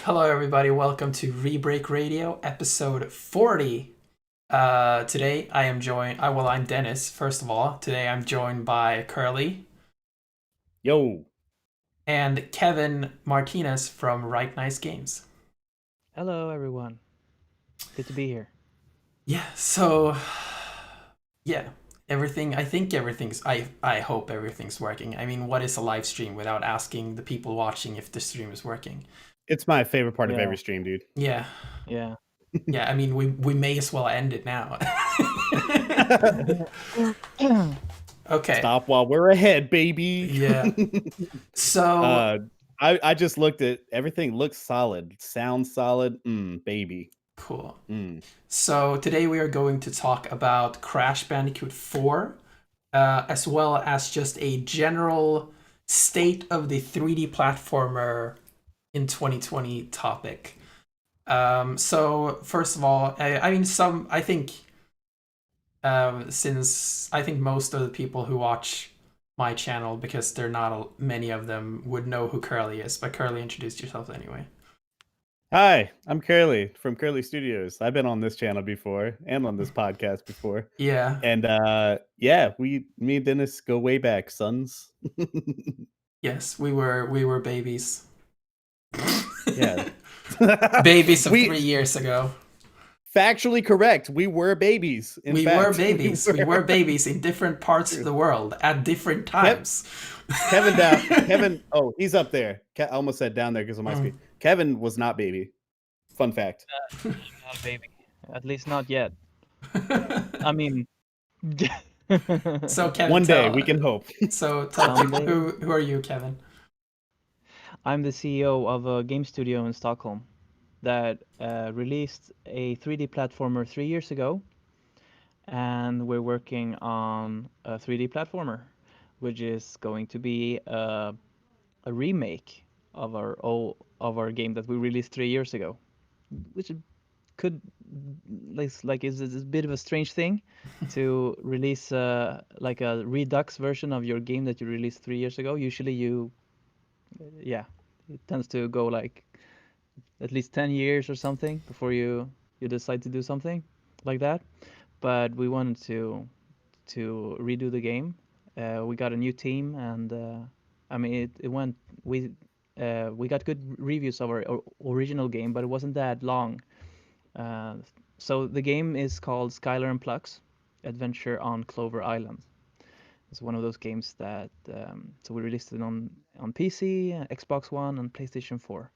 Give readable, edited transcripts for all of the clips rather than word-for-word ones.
Hello, everybody. Welcome to Rebreak Radio, episode 40. Today I am joined. I'm Dennis. First of all, today I'm joined by Curly Yo, and Kevin Martinez from Right Nice Games. Hello, everyone. Good to be here. Yeah. So, yeah, everything. I think everything's. I hope everything's working. I mean, what is a live stream without asking the people watching if the stream is working? it's my favorite part of Yeah, every stream, dude. Yeah. yeah. Yeah. I mean, we may as well end it now. Okay. Stop while we're ahead, baby. Yeah. So uh, I just looked at everything. Looks solid. Sounds solid. Baby. cool. Mm. So today we are going to talk about Crash Bandicoot 4, as well as just a general state of the 3D platformer in 2020 topic. So first of all, I think since I think most of the people who watch my channel, because there are not many of them, would know who Curly is. But Curly, introduce yourself anyway. Hi, I'm Curly from Curly Studios. I've been on this channel before and on this podcast before. Yeah. And yeah, me and Dennis go way back, sons. Yes, we were babies. Yeah. Babies of 3 years ago. Factually correct. We were babies. We were babies. We were babies in different parts of the world at different times. Kevin down. Kevin. Oh, he's up there. I almost said down there because of my speed. Kevin was not baby. Fun fact. I'm not baby. At least not yet. I mean, So Kevin, one day we can hope. So tell Someday. people, who are you, Kevin? I'm the CEO of a game studio in Stockholm that released a 3D platformer 3 years ago, and we're working on a 3D platformer, which is going to be a remake of our game that we released 3 years ago, which could is a bit of a strange thing to release like a redux version of your game that you released 3 years ago. Usually it tends to go like at least 10 years or something before you decide to do something like that. But we wanted to redo the game. We got a new team, and I mean it went we got good reviews of our original game, but it wasn't that long. So the game is called Skylar and Plux Adventure on Clover Island. It's one of those games that so we released it on PC, Xbox One, and PlayStation 4.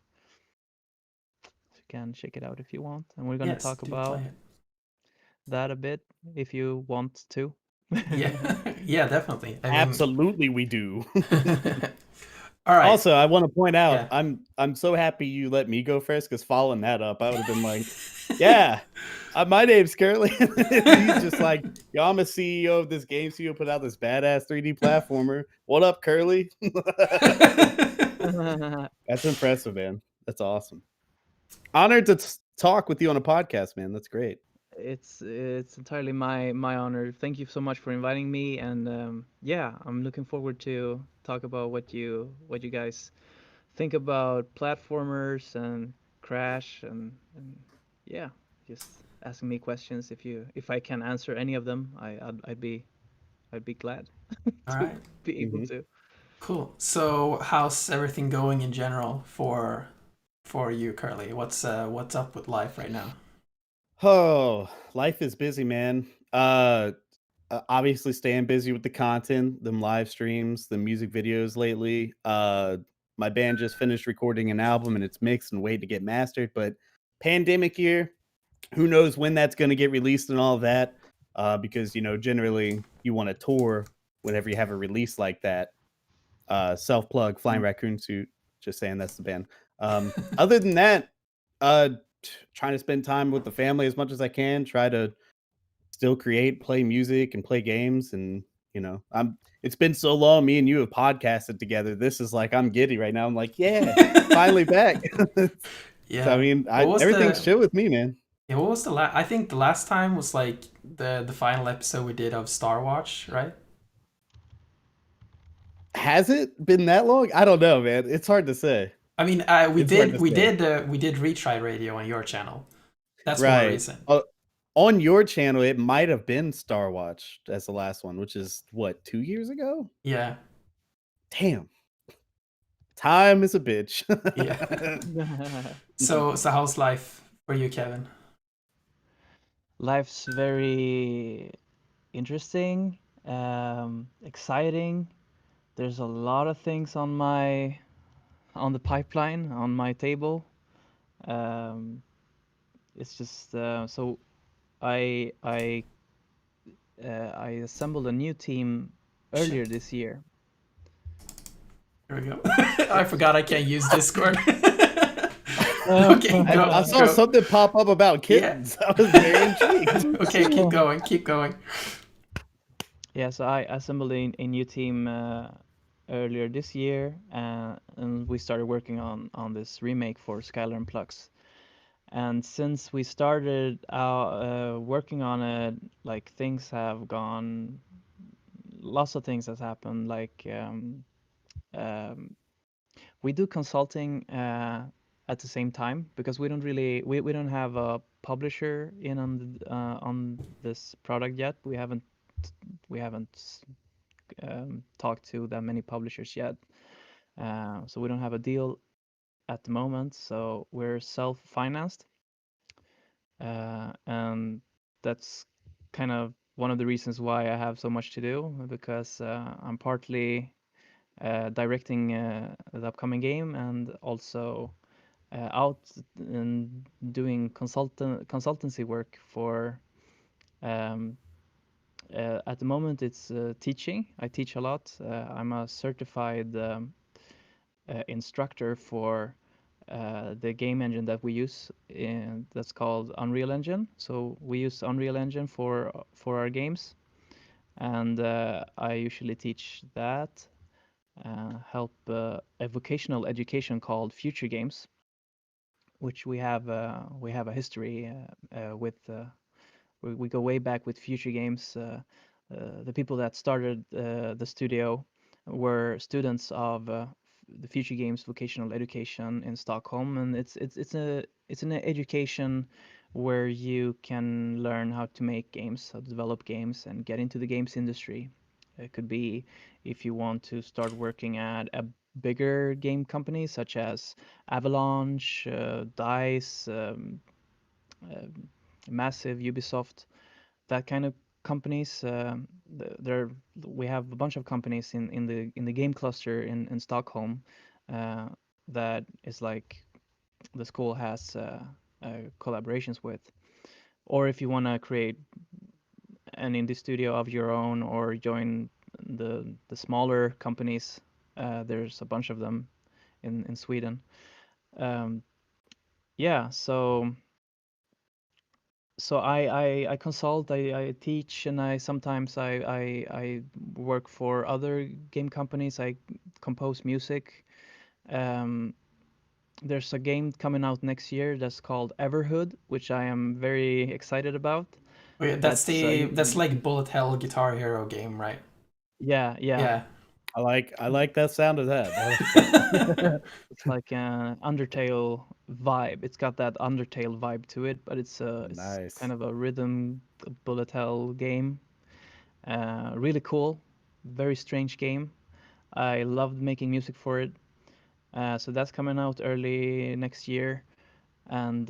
So you can check it out if you want, and we're gonna Yes, talk do about play it. that a bit if you want to. Yeah, yeah, definitely. I mean, Absolutely, we do. all right. Also, I want to point out, Yeah. I'm so happy you let me go first, because following that up, I would have been like, yeah, my name's Curly. He's just like, yo, I'm a CEO of this game studio, put out this badass 3D platformer. What up, Curly? That's impressive, man. That's awesome. Honored to talk with you on a podcast, man. That's great. It's entirely my honor. Thank you so much for inviting me, and yeah, I'm looking forward to talk about what you guys think about platformers and Crash, and yeah, just asking me questions. If I can answer any of them, I'd be glad All to right. be able to. Cool. So how's everything going in general for you, Curly? What's up with life right now? Oh, life is busy, man. Obviously staying busy with the content, them live streams, the music videos lately. My band just finished recording an album and it's mixed and waiting to get mastered, but pandemic year, who knows when that's going to get released and all of that. Because generally you want to tour whenever you have a release like that. Self plug, Flying Raccoon Suit. Just saying that's the band. Other than that, trying to spend time with the family as much as I can. Try to still create, play music, and play games. And it's been so long. Me and you have podcasted together. This is like I'm giddy right now. I'm like, yeah, finally back. Yeah. So, I mean, everything's chill with me, man. Yeah, what was the last? I think the last time was like the final episode we did of Star Watch, right? Has it been that long? I don't know, man. It's hard to say. I mean, we It's hard to say. we did retry radio on your channel. That's one Right. reason. On your channel, it might have been Star Watch as the last one, which is what, 2 years ago? Yeah. Damn. Time is a bitch. Yeah. So how's life for you, Kevin? Life's very interesting, exciting. There's a lot of things on the pipeline, on my table. It's just so I I I assembled a new team earlier this year. Here we go. I forgot I can't use Discord. Oh. Okay, I saw go. something pop up about kittens. I was very intrigued. Okay, keep going. Keep going. Yeah, so I assembled a new team earlier this year, and we started working on this remake for Skylar and Plux. And since we started working on it, like things have gone, lots of things has happened. Like we do consulting at the same time because we don't really we don't have a publisher in on this product yet. We haven't talked to that many publishers yet, so we don't have a deal at the moment. So we're self-financed, and that's kind of one of the reasons why I have so much to do because I'm partly directing the upcoming game and also out and doing consultancy work for at the moment it's teaching. I teach a lot. I'm a certified instructor for the game engine that we use that's called Unreal Engine. So we use Unreal Engine for our games, and I usually teach that, help a vocational education called Future Games, which we have a history with. We go way back with Future Games. The people that started the studio were students of the Future Games vocational education in Stockholm, and it's an education where you can learn how to make games, how to develop games, and get into the games industry. It could be if you want to start working at a bigger game company such as Avalanche, Dice, Massive, Ubisoft, that kind of companies. There we have a bunch of companies in the game cluster in Stockholm that is like the school has collaborations with. Or if you want to create an indie studio of your own or join the smaller companies, there's a bunch of them in Sweden. Yeah, so I consult, I teach, and I sometimes I work for other game companies. I compose music. There's a game coming out next year that's called Everhood, which I am very excited about. Wait, that's like Bullet Hell Guitar Hero game, right? Yeah. Yeah. I like that sound of that. It's like an Undertale vibe. It's got that Undertale vibe to it, but it's Nice. kind of a rhythm bullet hell game. Really cool, very strange game. I loved making music for it. So that's coming out early next year, and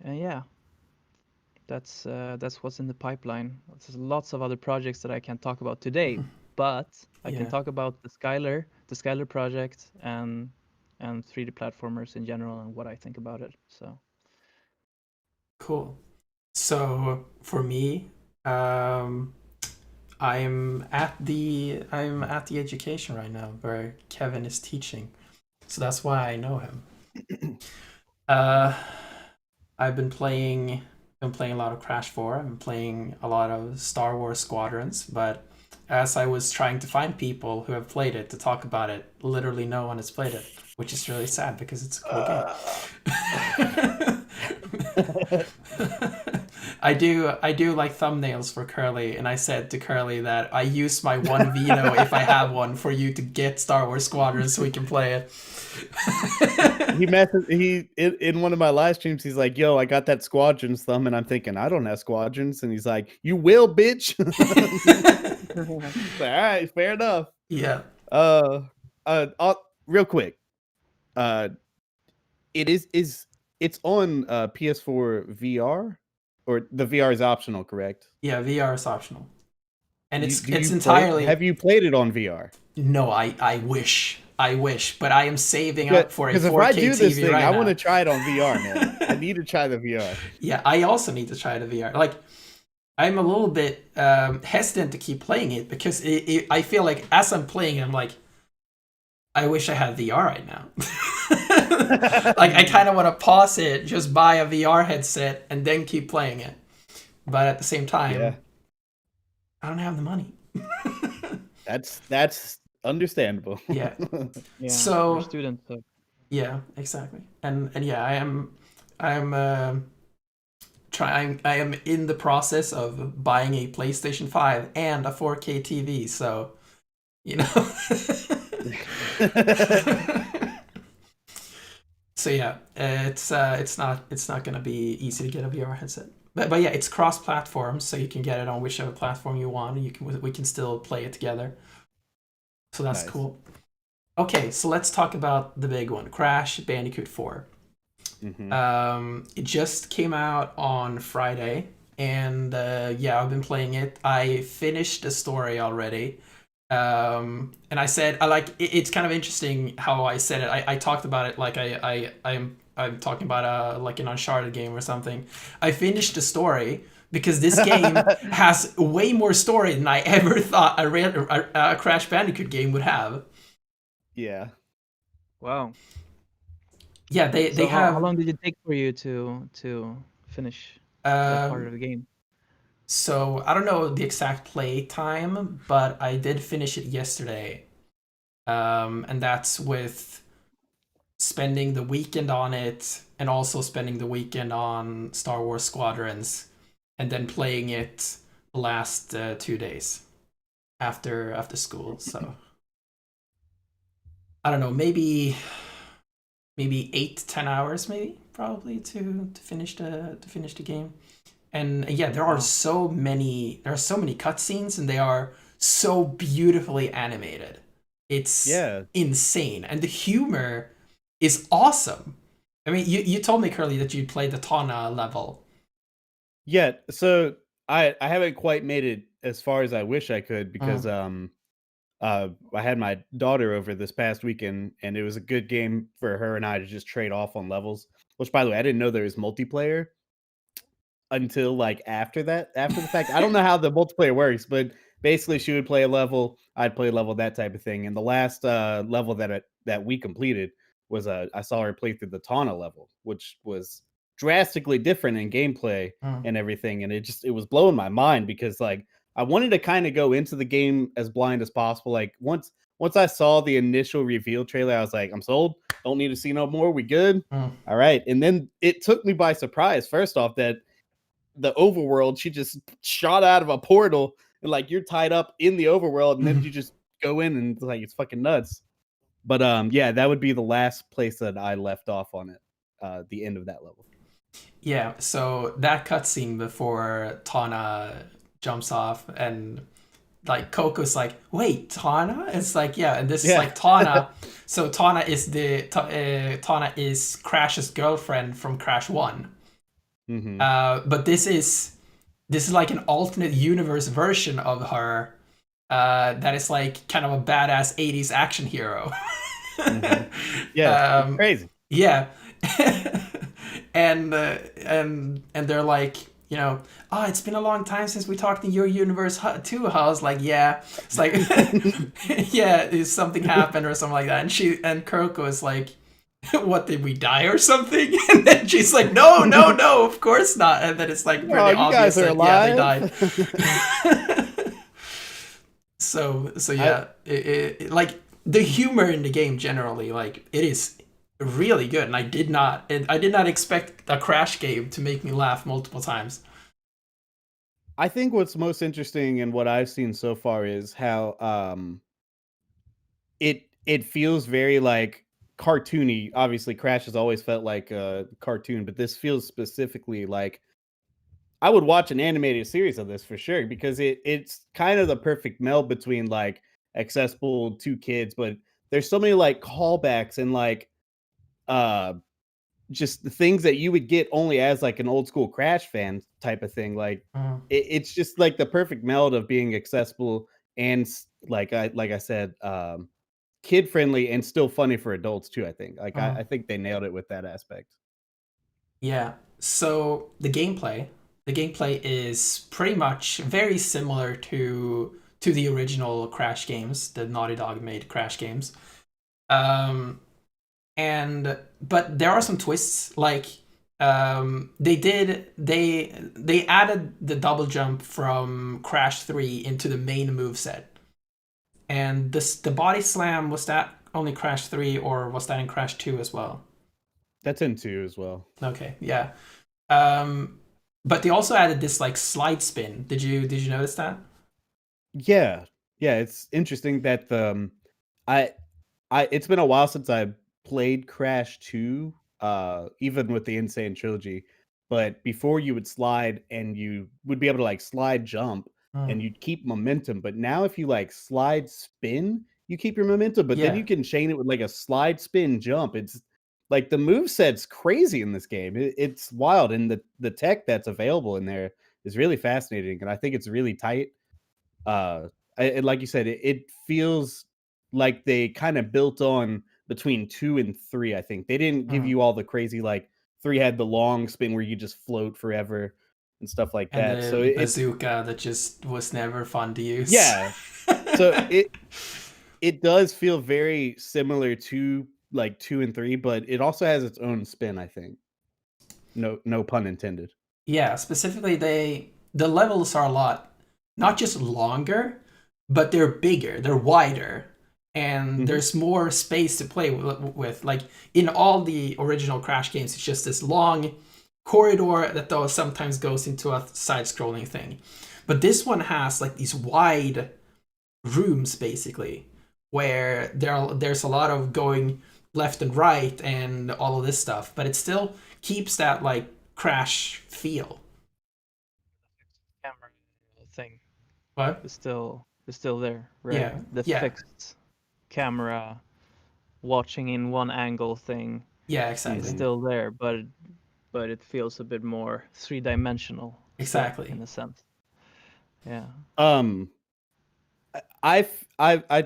yeah, that's what's in the pipeline. There's lots of other projects that I can't talk about today, but I can Yeah. talk about the Skylar project, and 3D platformers in general and what I think about it. So Cool. So for me, I'm at the education right now where Kevin is teaching, so that's why I know him. I've been playing a lot of Crash 4. I've been playing a lot of Star Wars Squadrons, but as I was trying to find people who have played it to talk about it, literally no one has played it, which is really sad because it's a cool game. I do like thumbnails for Curly, and I said to Curly that I use my one Vino if I have one for you to get Star Wars Squadron so we can play it. He messes. In one of my live streams, he's like, "Yo, I got that Squadrons thumb," and I'm thinking, "I don't have Squadrons," and he's like, "You will, bitch." All right, fair enough. Yeah. Real quick, uh, it's on PS4 VR, or the VR is optional, correct? Yeah, VR is optional. And it's Do you entirely. have you played it on VR? No, I wish, but I am saving up for a Because 4K if I do this TV thing, right I now. want to try it on VR, man. I need to try the VR. Yeah, I also need to try the VR. Like, I'm a little bit hesitant to keep playing it because I feel like as I'm playing it, I'm like, I wish I had VR right now. Like, I kind of want to pause it, just buy a VR headset, and then keep playing it. But at the same time, I don't have the money. That's understandable. Yeah. Yeah, So you're a student, so yeah, exactly. And yeah, I am trying. I am in the process of buying a PlayStation 5 and a 4K TV. So, you know. So yeah, it's not gonna be easy to get a VR headset. But yeah, it's cross-platform, so you can get it on whichever platform you want. We can still play it together. So that's Nice. cool. Okay, so let's talk about the big one, Crash Bandicoot 4. It just came out on Friday, and yeah, I've been playing it. I finished the story already. And I said, it's kind of interesting how I said it. I talked about it like I'm talking about like an Uncharted game or something. I finished the story because this game has way more story than I ever thought a Crash Bandicoot game would have. Yeah. wow. Yeah, they So have. how long did it take for you to finish that part of the game? So I don't know the exact play time, but I did finish it yesterday. And that's with spending the weekend on it and also spending the weekend on Star Wars Squadrons and then playing it the last 2 days after school. So I don't know, maybe 8 to 10 hours, maybe probably to finish the game. And yeah, there are so many cutscenes, and they are so beautifully animated. It's insane, and the humor is awesome. I mean, you told me, Curly, that you played the Tauna level. Yeah, so I haven't quite made it as far as I wish I could because I had my daughter over this past weekend, and it was a good game for her and I to just trade off on levels. Which, by the way, I didn't know there was multiplayer until like after the fact. I don't know how the multiplayer works, but basically she would play a level, I'd play a level, that type of thing. And the last level that we completed was I saw her play through the Tauna level, which was drastically different in gameplay and everything. And it was blowing my mind because like I wanted to kind of go into the game as blind as possible. Like once I saw the initial reveal trailer, I was like, I'm sold. Don't need to see no more. We good. All right. And then it took me by surprise. First off, that the overworld, she just shot out of a portal and like you're tied up in the overworld and then you just go in and like it's fucking nuts. But yeah, that would be the last place that I left off on it, the end of that level. Yeah, so that cutscene before Tauna jumps off and like Coco's like, wait, Tauna? It's like, yeah, and this is like Tauna. So Tauna is Crash's girlfriend from Crash 1. But this is like an alternate universe version of her that is like kind of a badass 80s action hero. Yeah, crazy. Yeah. and they're like, you know, oh, it's been a long time since we talked in your universe too. I was like, yeah. It's like, yeah, something happened or something like that. And Kuroko is like, what, did we die or something? And then she's like, no, of course not. And then it's like really obvious that yeah, they died. So yeah, it like the humor in the game generally, like it is really good, and I did not expect a Crash game to make me laugh multiple times. I think what's most interesting and what I've seen so far is how it feels very like cartoony. Obviously, Crash has always felt like a cartoon, but this feels specifically like I would watch an animated series of this for sure because it's kind of the perfect meld between like accessible to kids, but there's so many like callbacks and like uh just the things that you would get only as like an old school Crash fan type of thing. Like Mhm. it's just like the perfect meld of being accessible and like I said, kid friendly and still funny for adults too. I think I Mhm. think they nailed it with that aspect. Yeah. So the gameplay is pretty much very similar to the original Crash games, the Naughty Dog made Crash games. Um, and but there are some twists. Like they added the double jump from Crash 3 into the main move set. And the body slam, was that only Crash 3 or was that in Crash 2 as well? That's in two as well. Okay, yeah. Um, but they also added this like slide spin. Did you notice that? Yeah. Yeah, it's interesting that I it's been a while since I played Crash 2, even with the Insane Trilogy, but before you would slide and you would be able to, like, slide jump and Mm. you'd keep momentum, but now if you, like, slide spin, you keep your momentum, but then Yeah. you can chain it with, like, a slide spin jump. It's like, the move set's crazy in this game. It's wild, and the tech that's available in there is really fascinating, and I think it's really tight. Uh, and like you said, it feels like they kind of built on between 2 and 3, I think. They didn't give Mm. you all the crazy like 3 had the long spin where you just float forever and stuff like And that. So the it bazooka that just was never fun to use. yeah. So it does feel very similar to like 2 and 3, but it also has its own spin, I think. No pun intended. Yeah, specifically the levels are a lot not just longer, but they're bigger, they're wider, and Mhm. there's more space to play with. Like in all the original Crash games, it's just this long corridor that though sometimes goes into a side-scrolling thing. But this one has like these wide rooms basically where there's a lot of going left and right and all of this stuff, but it still keeps that like Crash feel. Camera thing What? is still there, right? Yeah, The yeah, fixed camera watching in one angle thing yeah, is exactly, Mhm. still there, but it feels a bit more three-dimensional still exactly. in a sense. Yeah. Um I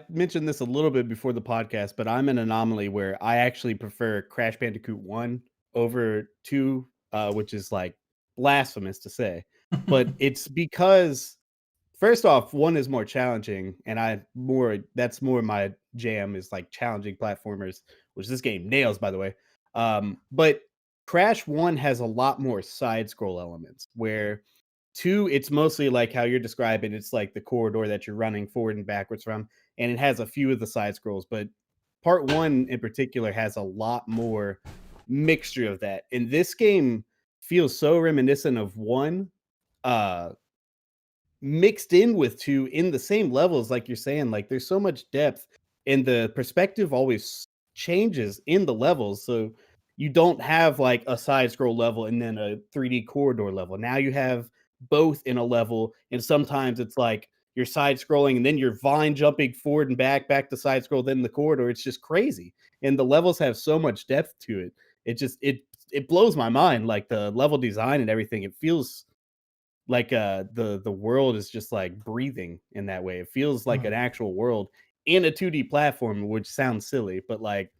mentioned this a little bit before the podcast, but I'm an anomaly where I actually prefer Crash Bandicoot 1 over 2, which is like blasphemous to say. But it's because first off, 1 is more challenging and that's more my jam is like challenging platformers, which this game nails by the way. But Crash 1 has a lot more side scroll elements where 2, it's mostly like how you're describing, it's like the corridor that you're running forward and backwards from, and it has a few of the side scrolls, but part 1 in particular has a lot more mixture of that. And this game feels so reminiscent of 1, uh, mixed in with 2 in the same levels, like you're saying, like, there's so much depth, and the perspective always changes in the levels, so you don't have, like, a side scroll level and then a 3D corridor level. Now you have both in a level, and sometimes it's like you're side scrolling and then you're vine jumping forward and back to side scroll, then the corridor. It's just crazy, and the levels have so much depth to it. It just it blows my mind, like, the level design and everything. It feels like the world is just like breathing in that way. It feels like an Mm. actual world in a 2D platform, which sounds silly, but like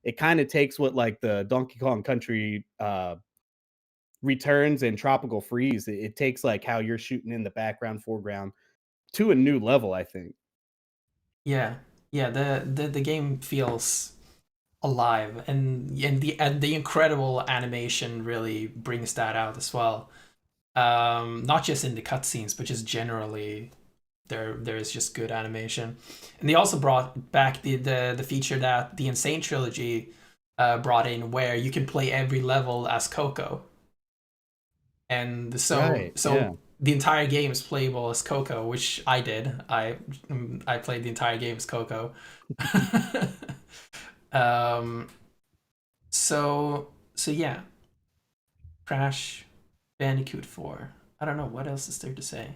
it kind of takes what like the Donkey Kong Country returns and Tropical Freeze. It takes like how you're shooting in the background, foreground to a new level, I think. Yeah, yeah. The game feels alive, and the incredible animation really brings that out as well. Not just in the cutscenes, but just generally there is just good animation. And they also brought back the feature that the Insane Trilogy brought in, where you can play every level as Coco, and so Right. Yeah. so the entire game is playable as Coco, which I did. I played the entire game as Coco. um, So yeah, Crash Bandicoot 4. I don't know what else is there to say.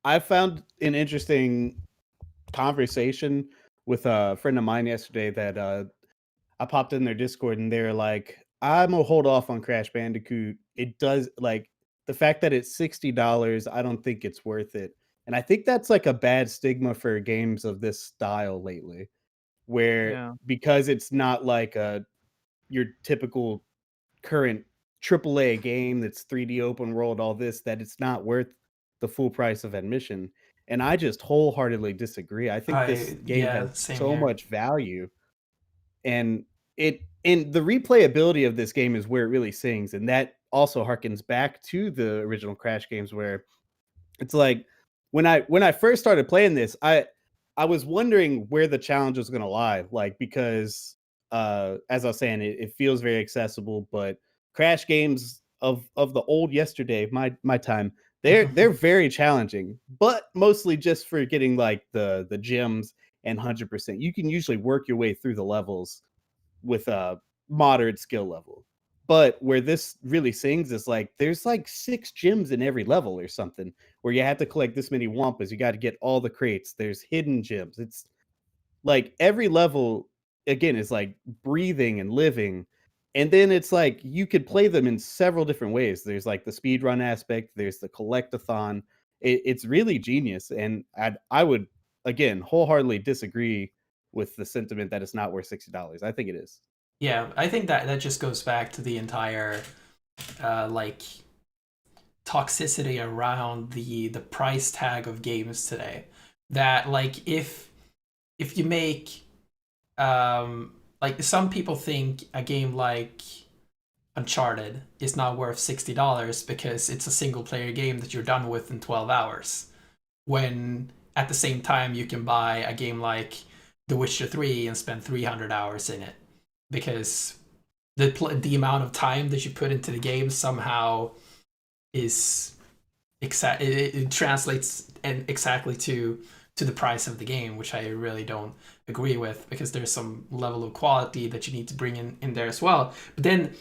I found an interesting conversation with a friend of mine yesterday that I popped in their Discord and they're like, I'm gonna hold off on Crash Bandicoot. It does like the fact that it's $60, I don't think it's worth it. And I think that's like a bad stigma for games of this style lately, where Yeah. because it's not like your typical current AAA game that's 3D open world, all this, that it's not worth the full price of admission. And I just wholeheartedly disagree. I think this game Yeah, has same so here. much value, and the replayability of this game is where it really sings, and that also harkens back to the original Crash games where it's like when I first started playing this, I was wondering where the challenge was gonna lie, like, because, as I was saying, it feels very accessible, but Crash games of the old yesterday, my time, they're very challenging, but mostly just for getting, like, the gems and 100%. You can usually work your way through the levels with a moderate skill level. But where this really sings is like there's like 6 gems in every level or something, where you have to collect this many wampas. You got to get all the crates. There's hidden gems. It's like every level again is like breathing and living. And then it's like you could play them in several different ways. There's like the speed run aspect, there's the collectathon. It's really genius. And I would again wholeheartedly disagree with the sentiment that it's not worth $60. I think it is. Yeah, I think that just goes back to the entire like toxicity around the price tag of games today. That like if you make like some people think a game like Uncharted is not worth $60 because it's a single player game that you're done with in 12 hours. When at the same time you can buy a game like The Witcher 3 and spend 300 hours in it because the amount of time that you put into the game somehow is it translates and exactly to the price of the game, which I really don't agree with because there's some level of quality that you need to bring in there as well. But then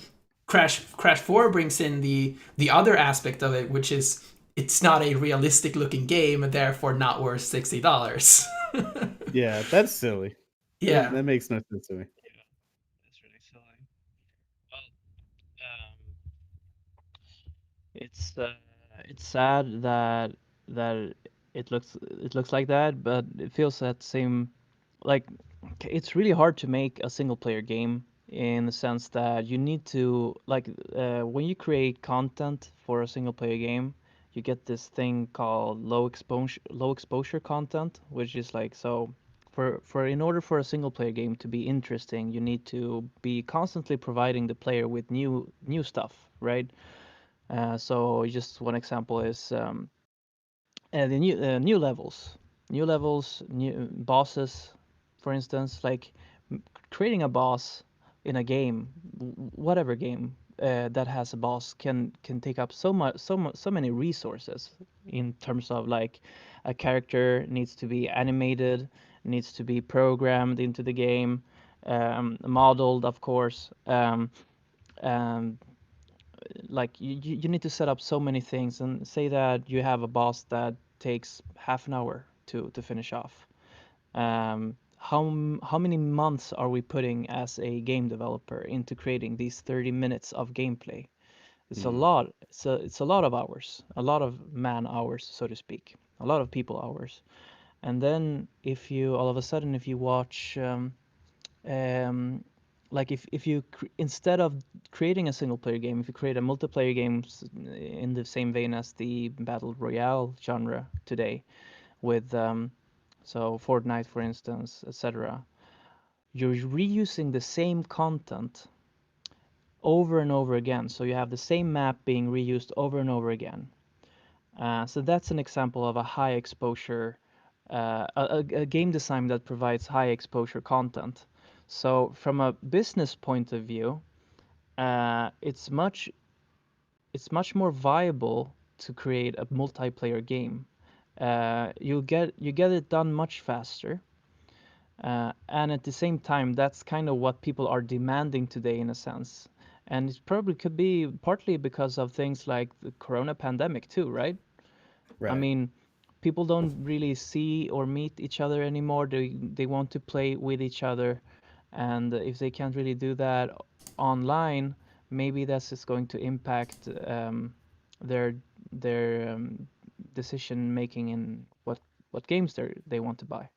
Crash 4 brings in the other aspect of it, which is it's not a realistic looking game and therefore not worth $60. Yeah, that's silly. Yeah. That makes no sense to me. Yeah, that's really silly. Well, um, it's sad that it looks like that, but it feels that same like it's really hard to make a single player game in the sense that you need to like when you create content for a single player game, you get this thing called low exposure content, which is like so for in order for a single player game to be interesting, you need to be constantly providing the player with new stuff, right? So just one example is the new levels, new bosses, for instance, like creating a boss in a game, whatever game that has a boss can take up so many resources in terms of like a character needs to be animated, needs to be programmed into the game, modeled, of course. Um, like you need to set up so many things and say that you have a boss that takes half an hour to finish off. How many months are we putting as a game developer into creating these 30 minutes of gameplay? It's a Mm, lot. It's a lot of hours, a lot of man hours, so to speak, a lot of people hours. And then if you all of a sudden if you watch um, like if you instead of creating a single player game, if you create a multiplayer game in the same vein as the battle royale genre today, with so Fortnite, for instance, etc., you're reusing the same content over and over again. So you have the same map being reused over and over again. So that's an example of a high exposure, a game design that provides high exposure content. So from a business point of view, it's much more viable to create a multiplayer game. You get it done much faster. And at the same time, that's kind of what people are demanding today, in a sense. And it probably could be partly because of things like the corona pandemic too, right? I Right. mean, people don't really see or meet each other anymore. They want to play with each other, and if they can't really do that online, maybe that's just going to impact their decision making in what games they want to buy.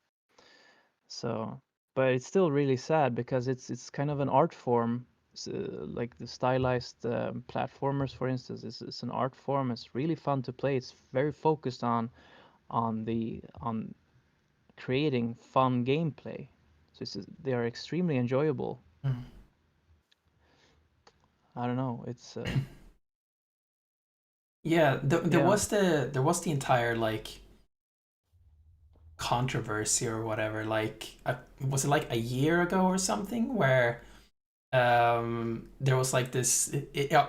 So, but it's still really sad because it's kind of an art form. Like the stylized platformers, for instance, is an art form. It's really fun to play. It's very focused on creating fun gameplay. So they are extremely enjoyable. Mm. I don't know. It's Yeah, there yeah. was the entire like controversy or whatever. Like, was it like a year ago or something where there was like this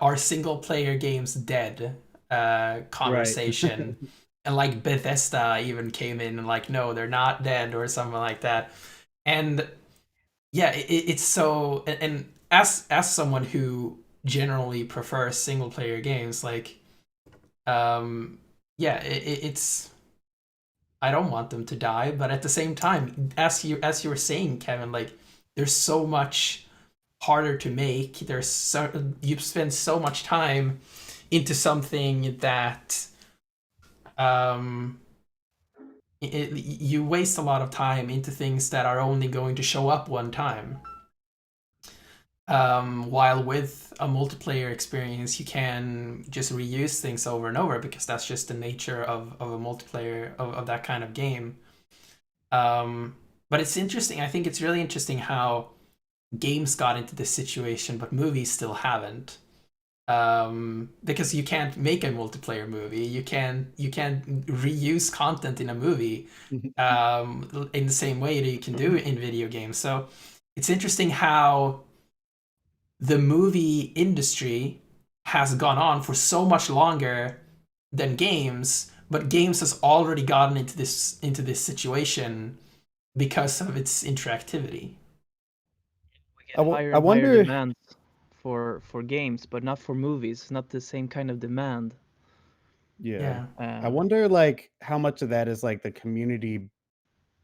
are single player games dead Right. conversation, and like Bethesda even came in and like, no, they're not dead or something like that. And yeah, it's so, and as someone who generally prefers single player games, like yeah, it's, I don't want them to die, but at the same time, as you were saying, Kevin, like there's so much harder to make. There's so, you spend so much time into something that um you waste a lot of time into things that are only going to show up one time. While with a multiplayer experience, you can just reuse things over and over because that's just the nature of a multiplayer of that kind of game. But it's interesting. I think it's really interesting how games got into this situation, but movies still haven't. Because you can't make a multiplayer movie. You can't reuse content in a movie in the same way that you can do in video games. So it's interesting how the movie industry has gone on for so much longer than games, but games has already gotten into this situation because of its interactivity. We get higher I and higher wonder. demands for games, but not for movies. Not the same kind of demand. Yeah. Yeah. I wonder like how much of that is like the community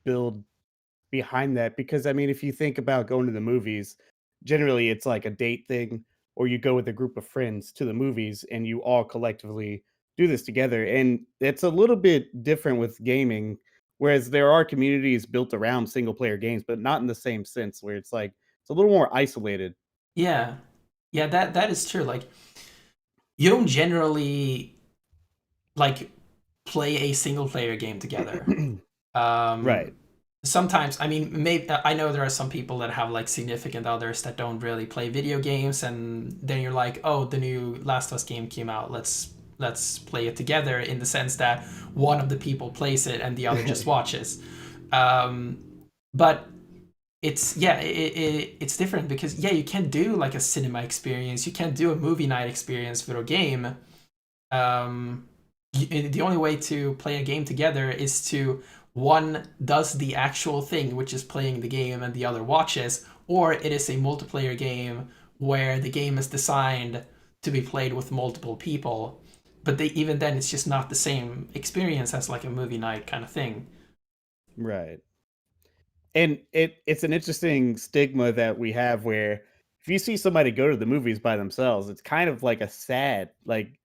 build behind that, because I mean if you think about going to the movies, generally it's like a date thing, or you go with a group of friends to the movies and you all collectively do this together, and it's a little bit different with gaming, whereas there are communities built around single player games but not in the same sense, where it's like it's a little more isolated. Yeah. Yeah, that is true. Like you don't generally like play a single player game together. Right. Sometimes, I mean, maybe I know there are some people that have like significant others that don't really play video games, and then you're like, oh, the new Last of Us game came out. Let's play it together, in the sense that one of the people plays it and the other just watches. Um, but it's, yeah, it's different because, yeah, you can do like a cinema experience, you can do a movie night experience with a game. um, the only way to play a game together is to, one does the actual thing, which is playing the game, and the other watches, or it is a multiplayer game where the game is designed to be played with multiple people. But even then, it's just not the same experience as like a movie night kind of thing. Right. And it's an interesting stigma that we have, where if you see somebody go to the movies by themselves, it's kind of like a sad, like,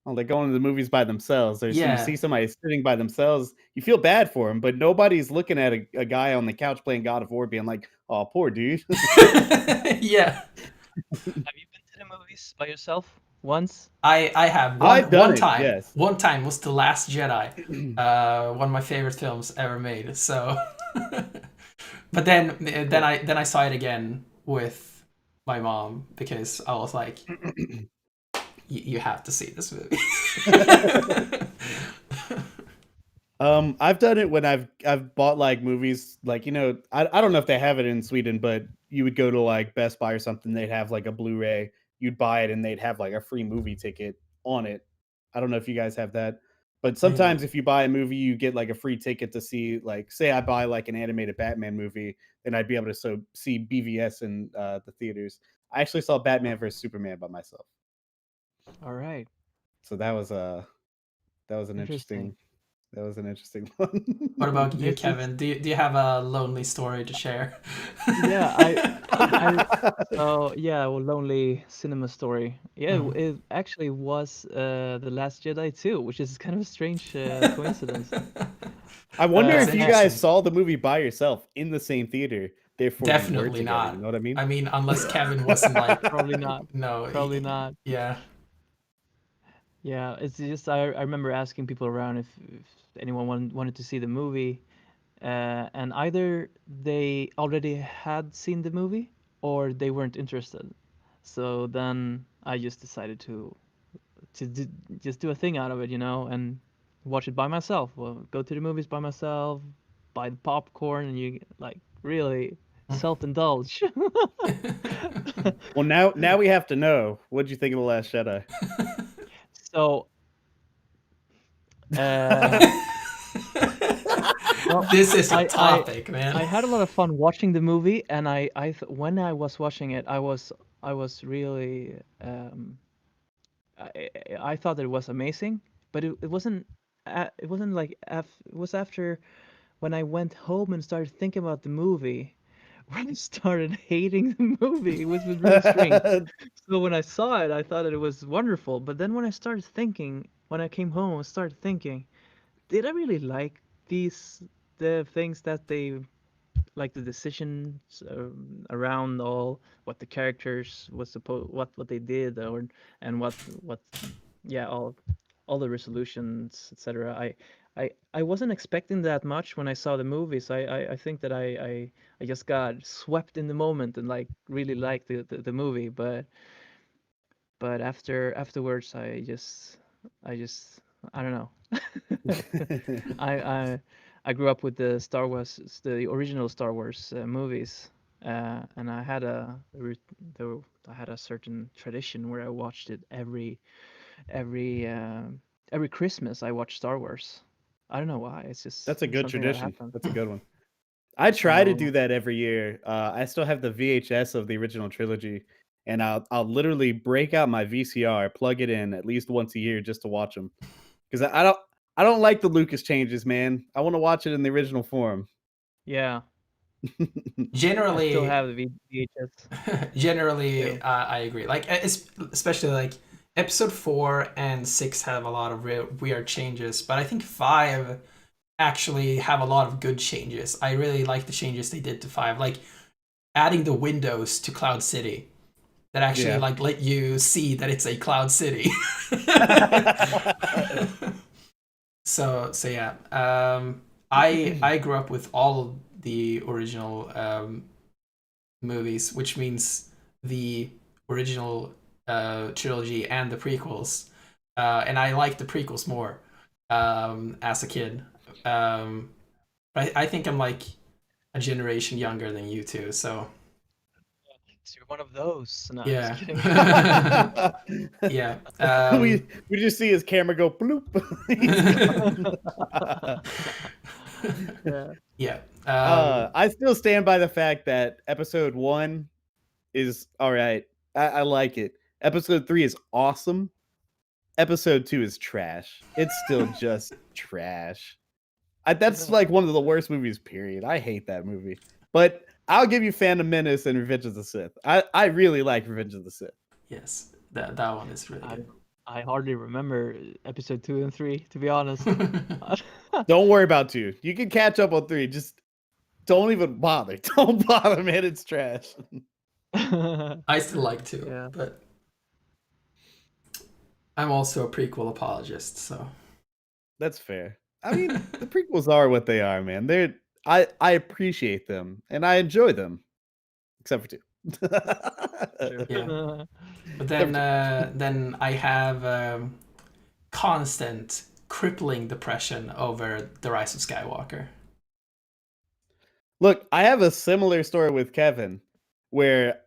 oh, they're going to the movies by themselves. Or so you Yeah. see somebody sitting by themselves, you feel bad for them, but nobody's looking at a guy on the couch playing God of War being like, "Oh, poor dude." Yeah. Have you been to the movies by yourself once? I have I've done one it, time. yes. One time was The Last Jedi, one of my favorite films ever made. So, but then I saw it again with my mom because I was like, you have to see this movie. I've done it when I've bought like movies, like, I don't know if they have it in Sweden, but you would go to like Best Buy or something, they'd have like a Blu-ray, you'd buy it and they'd have like a free movie ticket on it. I don't know if you guys have that. But sometimes if you buy a movie, you get like a free ticket to see, like, say I buy like an animated Batman movie, then I'd be able to see BVS in the theaters. I actually saw Batman vs Superman by myself, All right. so that was an Interesting. interesting one. What about you, It's Kevin? Do you have a lonely story to share? yeah, well, lonely cinema story. Yeah, Mhm. it actually was The Last Jedi too, which is kind of a strange coincidence. I wonder That's if you guys interesting. saw the movie by yourself in the same theater, therefore you were Definitely together. not. You know what I mean? I mean, unless Kevin wasn't like, Probably not. no, Probably not. yeah. Yeah, it's just I remember asking people around if anyone wanted to see the movie, and either they already had seen the movie or they weren't interested. So then I just decided to do, just do a thing out of it, and watch it by myself. Well, go to the movies by myself, buy the popcorn, and you like really self-indulge. Well, now we have to know. What'd you think of The Last Jedi? So, uh, well, This is a I topic, man. I had a lot of fun watching the movie, and when I was watching it, I was really I thought that it was amazing, but it wasn't it wasn't like it was after when I went home and started thinking about the movie when I started hating the movie. It was really strange. So when I saw it, I thought that it was wonderful, but then when I started thinking, when I came home and started thinking, did I really like the things that they like the decisions around all what the characters was supposed what they did or and what yeah all the resolutions etc. I wasn't expecting that much when I saw the movies. I think that I just got swept in the moment and like really liked the movie, but afterwards I just I don't know. I I I grew up with the original Star Wars movies, and I had a certain tradition where I watched it every uh, every Christmas. I watched Star Wars. I don't know why. It's just That's a good something that tradition. happened. That's a good one. I try to So do that every year. I still have the VHS of the original trilogy, and I'll literally break out my VCR, plug it in at least once a year just to watch them. Because I don't like the Lucas changes, man. I want to watch it in the original form. yeah, I still Generally, have the VHS generally, too. I agree. Like, especially like episode 4 and 6 have a lot of weird changes, but I think 5 actually have a lot of good changes. I really like the changes they did to 5, like adding the windows to Cloud City that actually Yeah. like let you see that it's a Cloud City. So yeah, I grew up with all the original movies, which means the original trilogy and the prequels, and I like the prequels more as a kid. But I think I'm like a generation younger than you two, so So you're one of those. No, just yeah. kidding. Yeah. We just see his camera go bloop. He's gone. Yeah. Yeah. I still stand by the fact that episode 1 is all right. I like it. Episode 3 is awesome. Episode 2 is trash. It's still just trash. That's like one of the worst movies, period. I hate that movie. But I'll give you Phantom Menace and Revenge of the Sith. I really like Revenge of the Sith. Yes, that one is really I good. I hardly remember episode 2 and 3, to be honest. Don't worry about 2. You can catch up on 3. Just don't even bother. Don't bother, man. It's trash. I still like 2, Yeah. but I'm also a prequel apologist, so That's fair. I mean, the prequels are what they are, man. I appreciate them and I enjoy them, except for 2. Sure. yeah. But Except then I have constant crippling depression over the Rise of Skywalker. Look, I have a similar story with Kevin where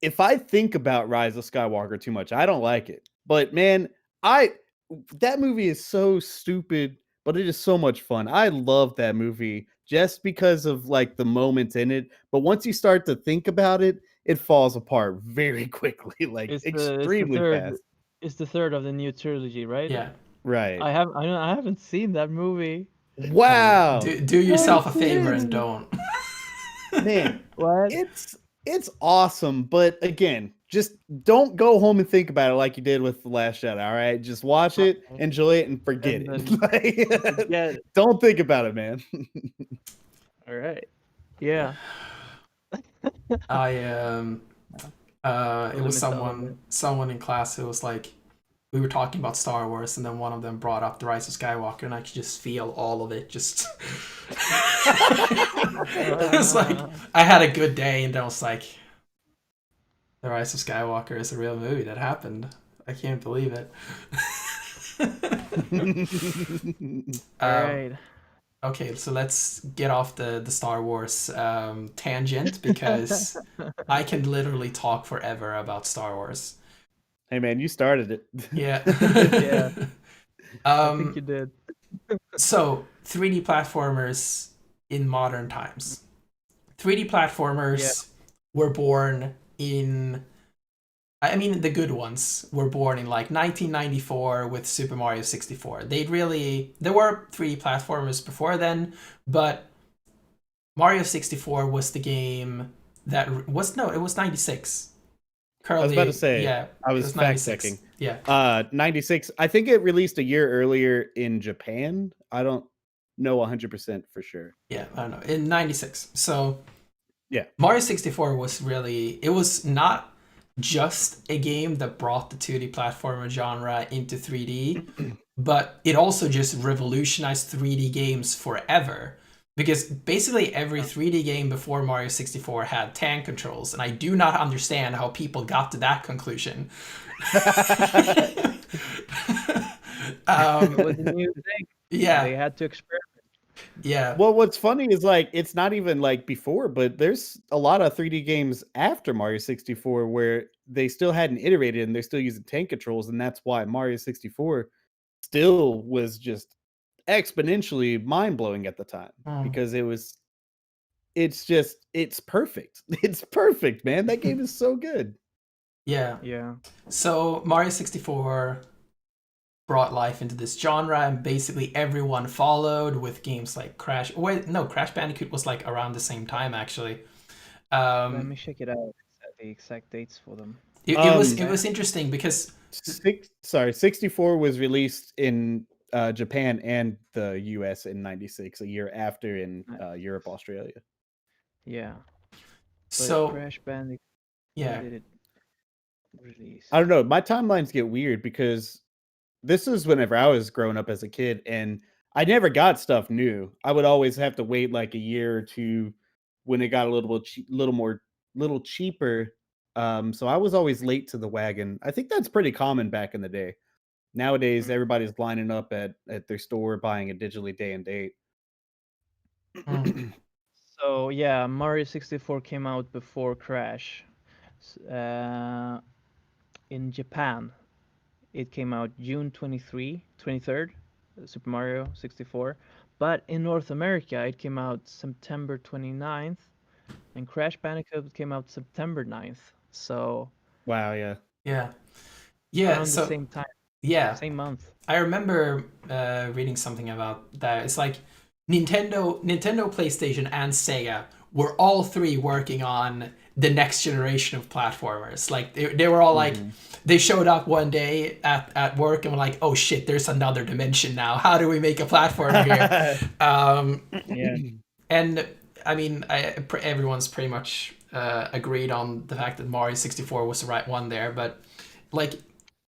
if I think about Rise of Skywalker too much, I don't like it. But man, I that movie is so stupid, but it is so much fun. I love that movie just because of like the moments in it. But once you start to think about it, it falls apart very quickly, like It's the extremely third. fast. It's the third of the new trilogy, right? Yeah. Right. I haven't seen that movie. Wow. Do Go yourself a see favor it. and don't. Man, What? it's awesome, but again, just don't go home and think about it like you did with The Last Jedi, all right? Just watch it, Okay. enjoy it, and forget And it. then Like, forget. don't think about it, man. All right. Yeah. I it was Limit the other. someone in class who was like, we were talking about Star Wars, and then one of them brought up The Rise of Skywalker, and I could just feel all of it. Just, it was like I had a good day, and I was like, The Rise of Skywalker is a real movie that happened. I can't believe it. All Um, right. okay, so let's get off the Star Wars tangent because I can literally talk forever about Star Wars. Hey, man, you started it. Yeah. Yeah. I think you did. So 3D platformers in modern times. 3D platformers were born in, I mean, the good ones were born in like 1994 with Super Mario 64. There were 3D platformers before then, but Mario 64 was the game that was, no, it was 96. I was about to Currently, say, yeah, I it was was fact 96. checking. Yeah. 96. I think it released a year earlier in Japan. I don't know 100% for sure. Yeah, I don't know. In 96. So Yeah. Mario 64 was really, it was not just a game that brought the 2D platformer genre into 3D, but it also just revolutionized 3D games forever. Because basically every 3D game before Mario 64 had tank controls, and I do not understand how people got to that conclusion. It was a new thing. Yeah, They had to experiment. yeah. Well, what's funny is like it's not even like before, but there's a lot of 3D games after Mario 64 where they still hadn't iterated and they're still using tank controls, and that's why Mario 64 still was just exponentially mind-blowing at the time because it's perfect. It's perfect, man. That game is so good. Yeah. Yeah. So Mario 64 brought life into this genre, and basically everyone followed with games like Crash. Wait, no, Crash Bandicoot was like around the same time actually. Let me check it out. The exact dates for them. It was interesting because 64 was released in Japan and the US in 96, a year after in Europe, Australia. Yeah. But so Crash Bandicoot, yeah. when did it release? I don't know. My timelines get weird because this is whenever I was growing up as a kid, and I never got stuff new. I would always have to wait like a year or two when it got a little cheaper. So I was always late to the wagon. I think that's pretty common back in the day. Nowadays, everybody's lining up at their store buying it digitally day and date. So yeah, Mario 64 came out before Crash. In Japan, it came out June 23rd, Super Mario 64. But in North America, it came out September 29th, and Crash Bandicoot came out September 9th. So Wow, yeah. Yeah. Yeah, around the so same time, yeah. same month. I remember reading something about that. It's like Nintendo, PlayStation, and Sega were all three working on the next generation of platformers. Like they were all like, they showed up one day at work and were like, oh shit, there's another dimension now. How do we make a platformer here? Yeah. And I mean, everyone's pretty much agreed on the fact that Mario 64 was the right one there, but like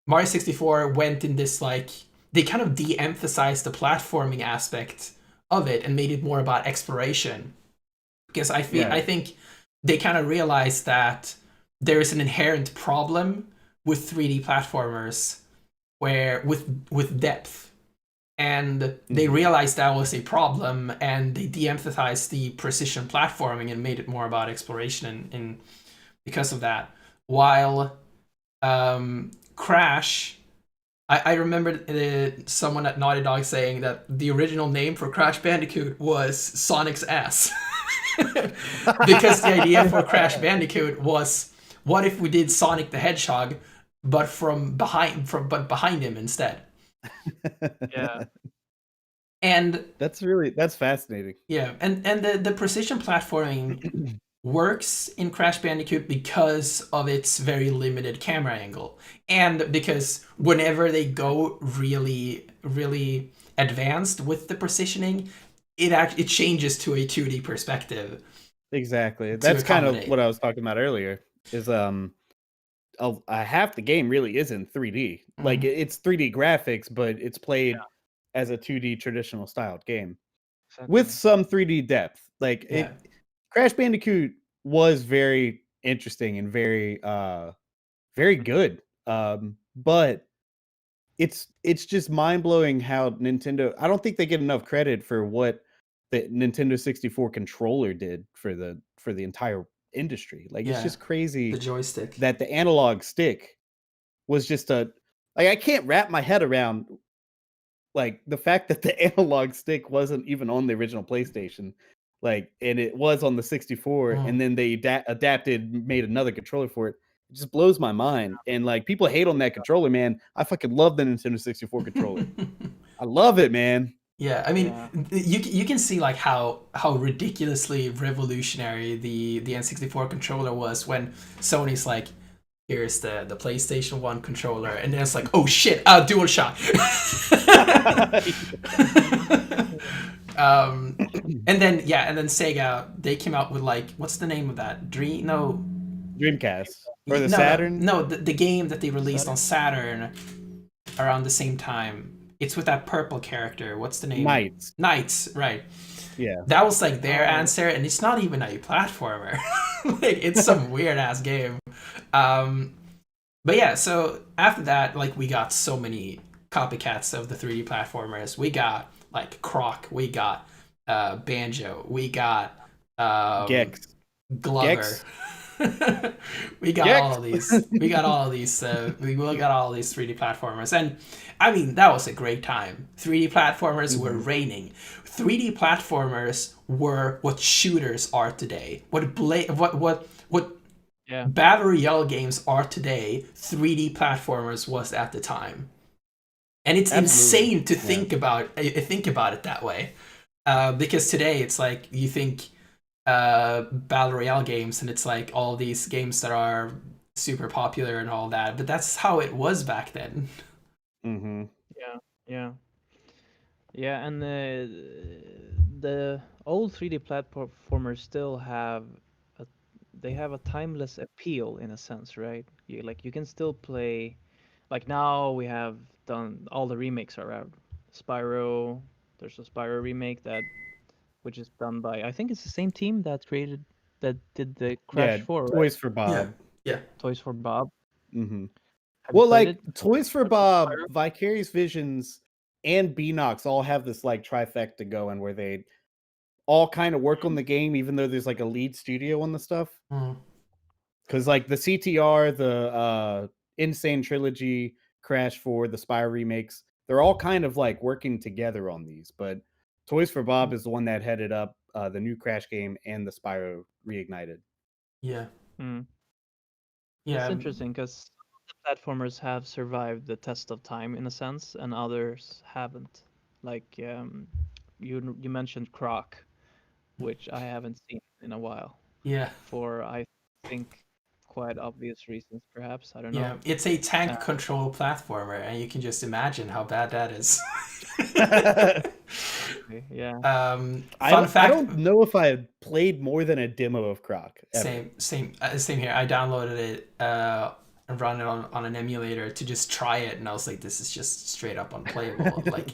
Mario 64 went in this like, they kind of de-emphasized the platforming aspect of it and made it more about exploration. Because I think they kind of realized that there is an inherent problem with 3D platformers where with depth. And they realized that was a problem, and they de-emphasized the precision platforming and made it more about exploration and because of that. While Crash I remember someone at Naughty Dog saying that the original name for Crash Bandicoot was Sonic's ass. Because the idea for Crash Bandicoot was, what if we did Sonic the Hedgehog, but behind him instead? Yeah. And that's fascinating. yeah, and the precision platforming works in Crash Bandicoot because of its very limited camera angle, and because whenever they go really really advanced with the positioning, it changes to a 2D perspective. Exactly. That's kind of accommodate. what I was talking about earlier. Is half the game really isn't 3D. Like it's 3D graphics, but it's played as a 2D traditional styled game with Exactly. some 3D depth. Like Yeah. Crash Bandicoot was very interesting and very very good. But it's just mind blowing how Nintendo. I don't think they get enough credit for what the Nintendo 64 controller did for the entire industry. Like it's Yeah. just The crazy joystick. that the analog stick was just I can't wrap my head around like the fact that the analog stick wasn't even on the original PlayStation. Like, and it was on the 64, and then they adapted, made another controller for it. It just blows my mind. And like people hate on that controller, man. I fucking love the Nintendo 64 controller. I love it, man. Yeah, I mean, Yeah. you can see like how ridiculously revolutionary the N64 controller was when Sony's like, here's the PlayStation 1 controller, and then it's like, oh shit, DualShock. And then Sega, they came out with like, what's the name of that? Dreamcast or the No, Saturn? No, the game that they released on Saturn around the same time. It's with that purple character. What's the name? Knights, right. Yeah. That was like their answer, and it's not even a platformer. Like it's some weird ass game. But yeah, so after that, like we got so many copycats of the 3D platformers. We got like KROC, we got Banjo, we got Gex. Glover. Gex. We got all of these. We got all of these. We got all of these 3D platformers, and I mean that was a great time. 3D platformers were reigning. 3D platformers were what shooters are today. What battle royale games are today, 3D platformers was at the time, and it's insane to think about it that way, because today it's like you think battle royale games, and it's like all these games that are super popular and all that, but that's how it was back then. Yeah, and the old 3D platformers still have a timeless appeal in a sense, right? You can still play, like now we have done all the remakes are out. Spyro, there's a Spyro remake which is done by, I think it's the same team that did the Crash 4, Toys for Bob. Yeah. Toys for Bob. Well, like Toys for Bob, Vicarious Visions, and Beanox all have this like trifecta going where they all kind of work on the game, even though there's like a lead studio on the stuff. Because like the CTR, the Insane Trilogy, Crash 4, the Spyro remakes, they're all kind of like working together on these. But Toys for Bob is the one that headed up the new Crash game and the Spyro Reignited. Yeah. It's interesting because the platformers have survived the test of time in a sense, and others haven't. Like you mentioned KROC, which I haven't seen in a while. Yeah. For I think quite obvious reasons, perhaps. I don't know. Yeah, it's a tank control platformer, and you can just imagine how bad that is. Yeah. Fun fact. I don't know if I had played more than a demo of KROC. Same here. I downloaded it and run it on an emulator to just try it, and I was like, this is just straight up unplayable. Like,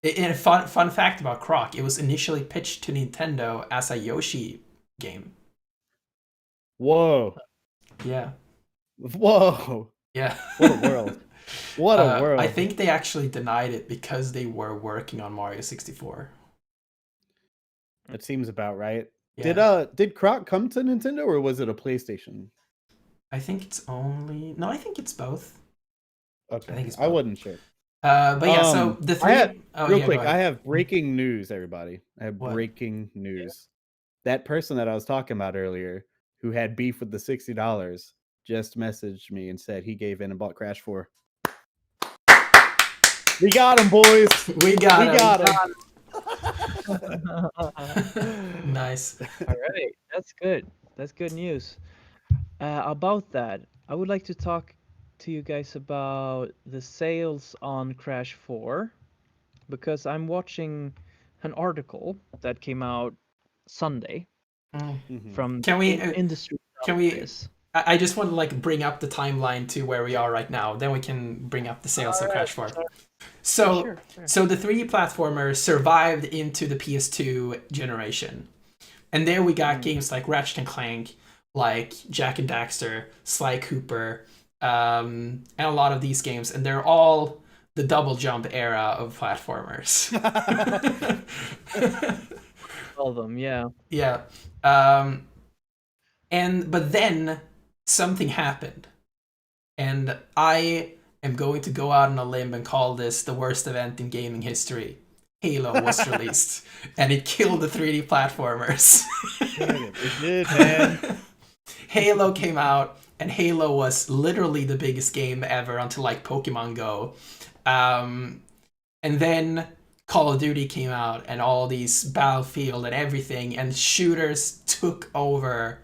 and a fun fact about KROC, it was initially pitched to Nintendo as a Yoshi game. Whoa. Yeah. Whoa. Yeah. What a world. What a world. I think they actually denied it because they were working on Mario 64. That seems about right. Yeah. Did KROC come to Nintendo, or was it a PlayStation? I think it's I think it's both. Okay, think it's I both. wasn't sure. But yeah, so the I have, three. Oh real yeah, quick, go I ahead. have breaking news, everybody. I have What? breaking news. That person that I was talking about earlier, who had beef with the $60, just messaged me and said he gave in and bought Crash 4. We got him, boys. We got We him. got him. Nice. All right, that's good. That's good news. About that, I would like to talk to you guys about the sales on Crash 4 because I'm watching an article that came out Sunday Mhm. from Can we? industry. Can we? This. I just want to like bring up the timeline to where we are right now. Then we can bring up the sales of Crash 4. So, Sure. so the 3D platformer survived into the PS2 generation, and there we got games like Ratchet and Clank, like Jak and Daxter, Sly Cooper, and a lot of these games, and they're all the double jump era of platformers. All of them, yeah. Yeah. But then something happened, and I am going to go out on a limb and call this the worst event in gaming history. Halo was released, and it killed the 3D platformers. It did, man. Halo came out, and Halo was literally the biggest game ever until like Pokemon Go. And then Call of Duty came out, and all these Battlefield and everything, and shooters took over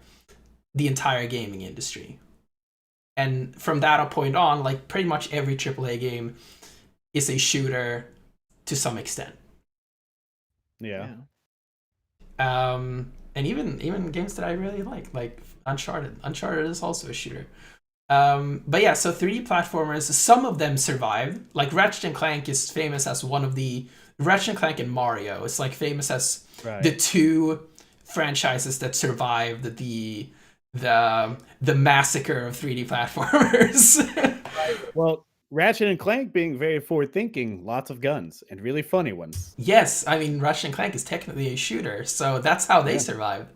the entire gaming industry. And from that point on, like pretty much every AAA game is a shooter to some extent. Yeah. And even games that I really like Uncharted. Uncharted is also a shooter. But yeah, so 3D platformers, some of them survived. Like Ratchet and Clank is famous as one of the Ratchet and Clank and Mario. It's like famous as the two franchises that survived the massacre of 3D platformers. Well, Ratchet and Clank being very forward thinking, lots of guns and really funny ones. Yes, I mean Ratchet and Clank is technically a shooter, so that's how they survived.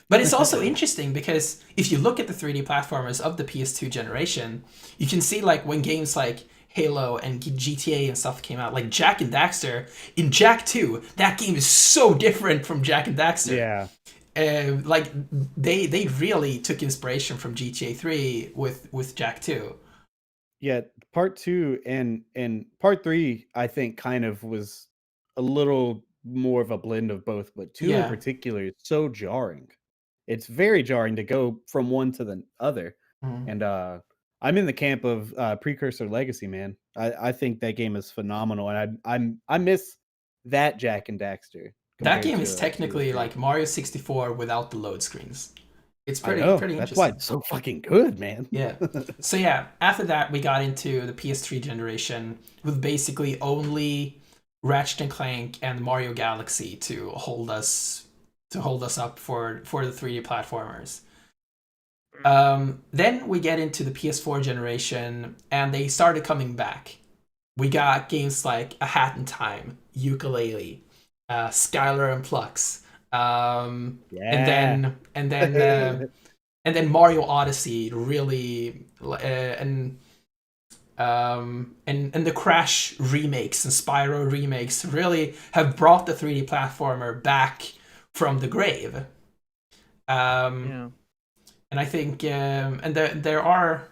But it's also interesting because if you look at the 3D platformers of the PS2 generation, you can see like when games like Halo and GTA and stuff came out, like Jak and Daxter, in Jak 2, that game is so different from Jak and Daxter. Yeah. Like they really took inspiration from GTA 3 with Jak 2. Yeah, part 2 and part 3 I think kind of was a little more of a blend of both, but 2 in particular is so jarring. It's very jarring to go from one to the other. And I'm in the camp of Precursor Legacy, man. I think that game is phenomenal, and I miss that Jak and Daxter. That game to, is technically like Mario 64 without the load screens. It's pretty That's interesting. why it's so fucking good, man. Yeah. So yeah, after that we got into the PS3 generation with basically only Ratchet and Clank and Mario Galaxy to hold us up for the 3D platformers. Then we get into the PS4 generation, and they started coming back. We got games like A Hat in Time, Yooka-Laylee, Skylar and Flux, and then Mario Odyssey really, and the Crash remakes and Spyro remakes really have brought the 3D platformer back from the grave. And I think, and there are,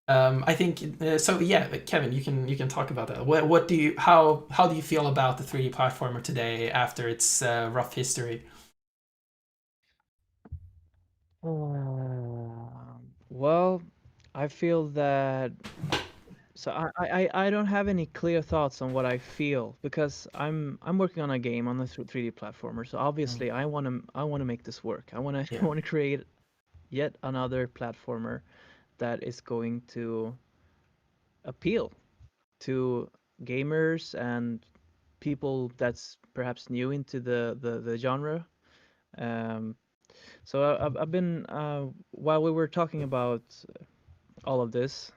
I think so. Yeah, Kevin, you can talk about that. What do you how do you feel about the 3D platformer today after its rough history? Well, I feel that. So I don't have any clear thoughts on what I feel because I'm working on a game on the 3D platformer. So obviously I want to make this work. I want to I want to create yet another platformer that is going to appeal to gamers and people that's perhaps new into the genre. Um, so I've been while we were talking about all of this,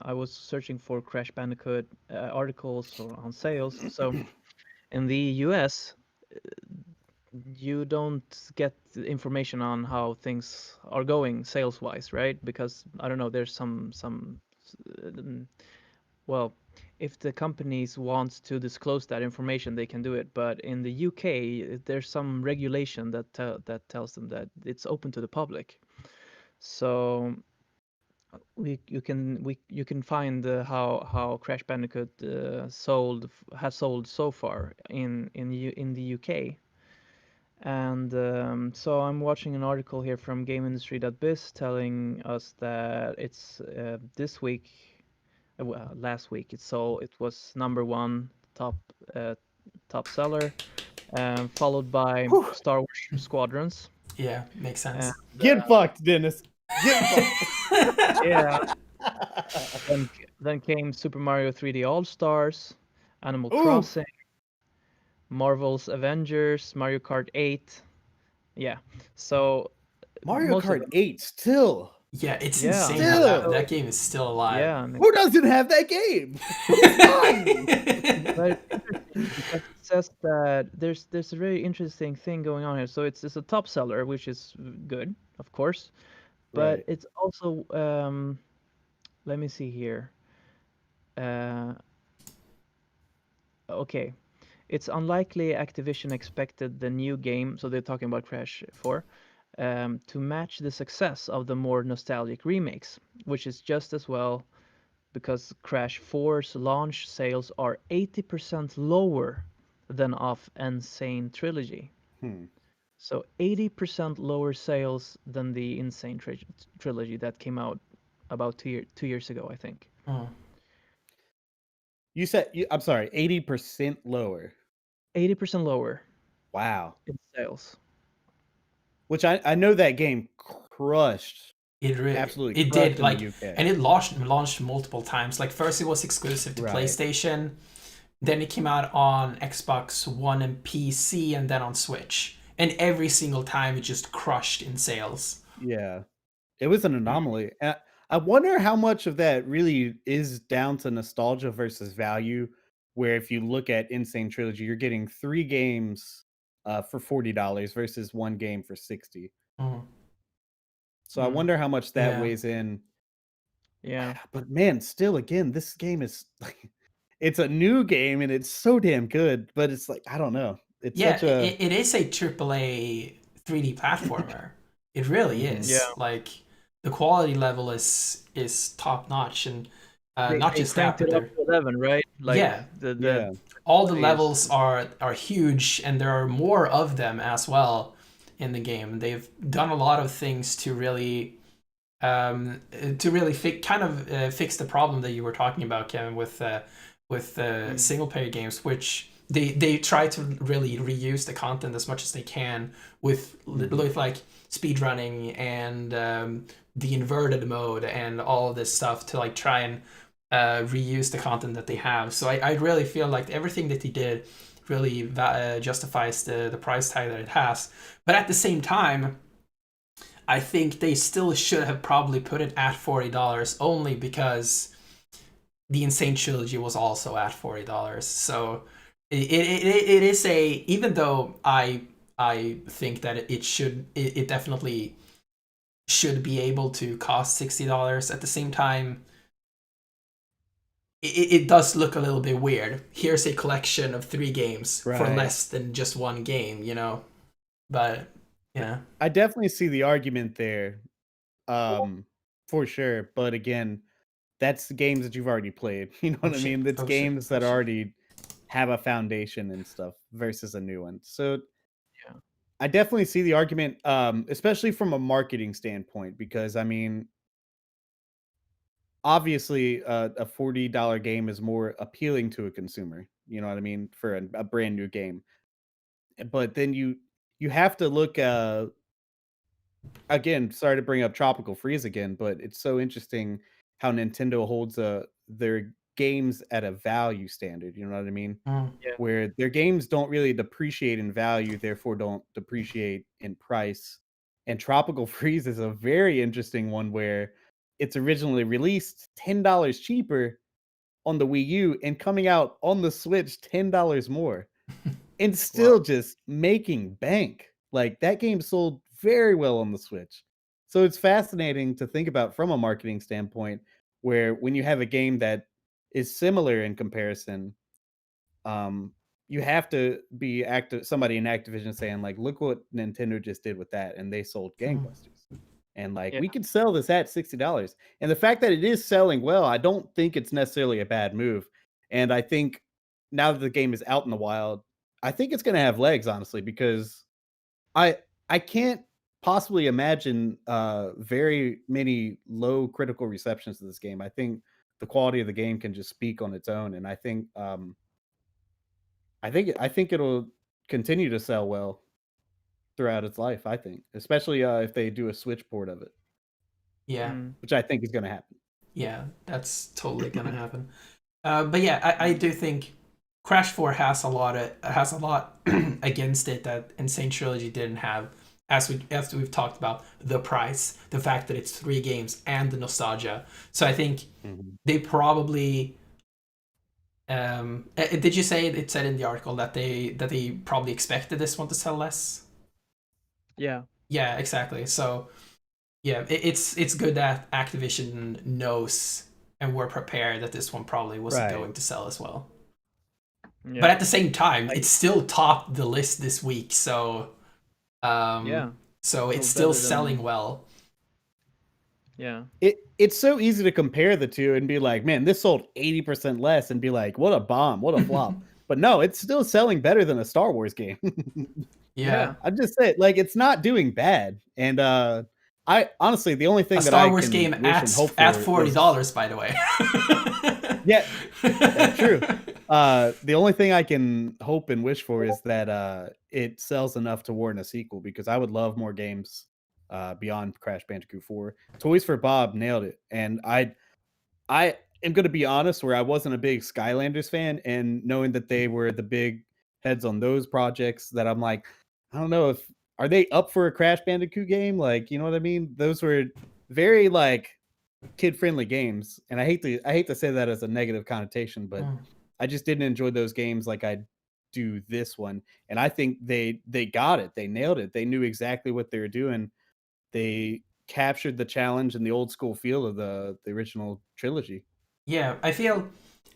I was searching for Crash Bandicoot articles on sales. So in the US, you don't get the information on how things are going sales wise, right? Because I don't know, there's some well, if the companies want to disclose that information, they can do it. But in the UK, there's some regulation that tells them that it's open to the public. So you can find how Crash Bandicoot has sold so far in the UK. And so I'm watching an article here from GameIndustry.biz telling us that it's this week, well, last week it was #1 top seller, followed by Whew. Star Wars Squadrons. Yeah, makes sense. Get fucked, Dennis. Get fucked. Yeah. Then came Super Mario 3D All Stars, Animal Ooh. Crossing, Marvel's Avengers, Mario Kart 8. Yeah. So Mario most of Kart them- 8 still. Yeah, it's Yeah. insane how Still. that game is still alive. Yeah, and Who doesn't have that game? but it's interesting because it says that there's a very interesting thing going on here. So it's a top seller, which is good, of course, but Right. it's also let me see here. Okay, it's unlikely Activision expected the new game, so they're talking about Crash 4, to match the success of the more nostalgic remakes, which is just as well because Crash 4's launch sales are 80% lower than of Insane Trilogy. So 80% lower sales than the Insane Trilogy that came out about 2 years ago, I think. You said, I'm sorry, 80% lower. 80% lower Wow. in sales. Which I know that game crushed. It really, Absolutely it crushed did, in like, the UK. and it launched multiple times. Like first it was exclusive to Right. PlayStation, then it came out on Xbox One and PC, and then on Switch. And every single time it just crushed in sales. Yeah. It was an anomaly. I wonder how much of that really is down to nostalgia versus value, where if you look at Insane Trilogy, you're getting 3 games for $40 versus 1 game for $60. So I wonder how much that Yeah. weighs in. Yeah. But man, still, again, this game is like, it's a new game and it's so damn good, but it's like, I don't know. It's Yeah, such a it is a AAA 3D platformer. It really is. Yeah. Like the quality level is top notch, and not They just that, cranked but it up they're to 11, right? Like Yeah. the all the Please. levels are huge, and there are more of them as well in the game. They've done a lot of things to really fix the problem that you were talking about, Kevin, with single player games, which they try to really reuse the content as much as they can with like speedrunning and the inverted mode and all of this stuff to like try and reuse the content that they have. So I really feel like everything that they did really justifies the price tag that it has. But at the same time, I think they still should have probably put it at $40 only because the Insane Trilogy was also at $40. So it is even though I think that it definitely should be able to cost $60, at the same time it does look a little bit weird. Here's a collection of 3 games for Right. less than just 1 game, you know? But yeah. I definitely see the argument there, for sure. But again, that's the games that you've already played. You know what I mean? That's games that already have a foundation and stuff versus a new one. So Yeah. I definitely see the argument, especially from a marketing standpoint, because I mean, obviously, a $40 game is more appealing to a consumer. You know what I mean? For a brand new game, but then you have to look. Again, sorry to bring up Tropical Freeze again, but it's so interesting how Nintendo holds their games at a value standard. You know what I mean? Yeah. Where their games don't really depreciate in value, therefore don't depreciate in price. And Tropical Freeze is a very interesting one where it's originally released $10 cheaper on the Wii U and coming out on the Switch $10 more. And still just making bank. Like that game sold very well on the Switch. So it's fascinating to think about from a marketing standpoint where when you have a game that is similar in comparison, you have to be somebody in Activision saying like, look what Nintendo just did with that, and they sold gangbusters. And like Yeah. we could sell this at $60. And the fact that it is selling well, I don't think it's necessarily a bad move. And I think now that the game is out in the wild, I think it's gonna have legs, honestly, because I I can't possibly imagine very many low critical receptions to this game. I think the quality of the game can just speak on its own, and I think it'll continue to sell well throughout its life. I think, especially if they do a Switch port of it, Yeah, which I think is going to happen. yeah, that's totally gonna happen. But yeah, I do think Crash 4 has a lot against it that Insane Trilogy didn't have. As we've talked about, the price, the fact that it's 3 games, and the nostalgia. So I think they probably. Did you say it said in the article that they probably expected this one to sell less? Yeah. Yeah, exactly. So yeah, it's good that Activision knows and were prepared that this one probably wasn't going to sell as well. Yeah. But at the same time, it still topped the list this week, so yeah. so it's Still still better than- selling well. Yeah. It's so easy to compare the two and be like, man, this sold 80% less, and be like, what a bomb, what a flop. But no, it's still selling better than a Star Wars game. Yeah. I'm just saying, like, it's not doing bad. And I honestly, the only thing A that Star I Wars can game wish and hope for at is- $40, by the way. Yeah, that's true. The only thing I can hope and wish for is that it sells enough to warrant a sequel, because I would love more games beyond Crash Bandicoot 4. Toys for Bob nailed it, and I am going to be honest, where I wasn't a big Skylanders fan, and knowing that they were the big heads on those projects, that I'm like, I don't know, are they up for a Crash Bandicoot game? Like, you know what I mean? Those were very like kid-friendly games, and I hate to say that as a negative connotation, but I just didn't enjoy those games like I do this one. And I think they got it. They nailed it. They knew exactly what they were doing. They captured the challenge and the old school feel of the original trilogy. Yeah, I feel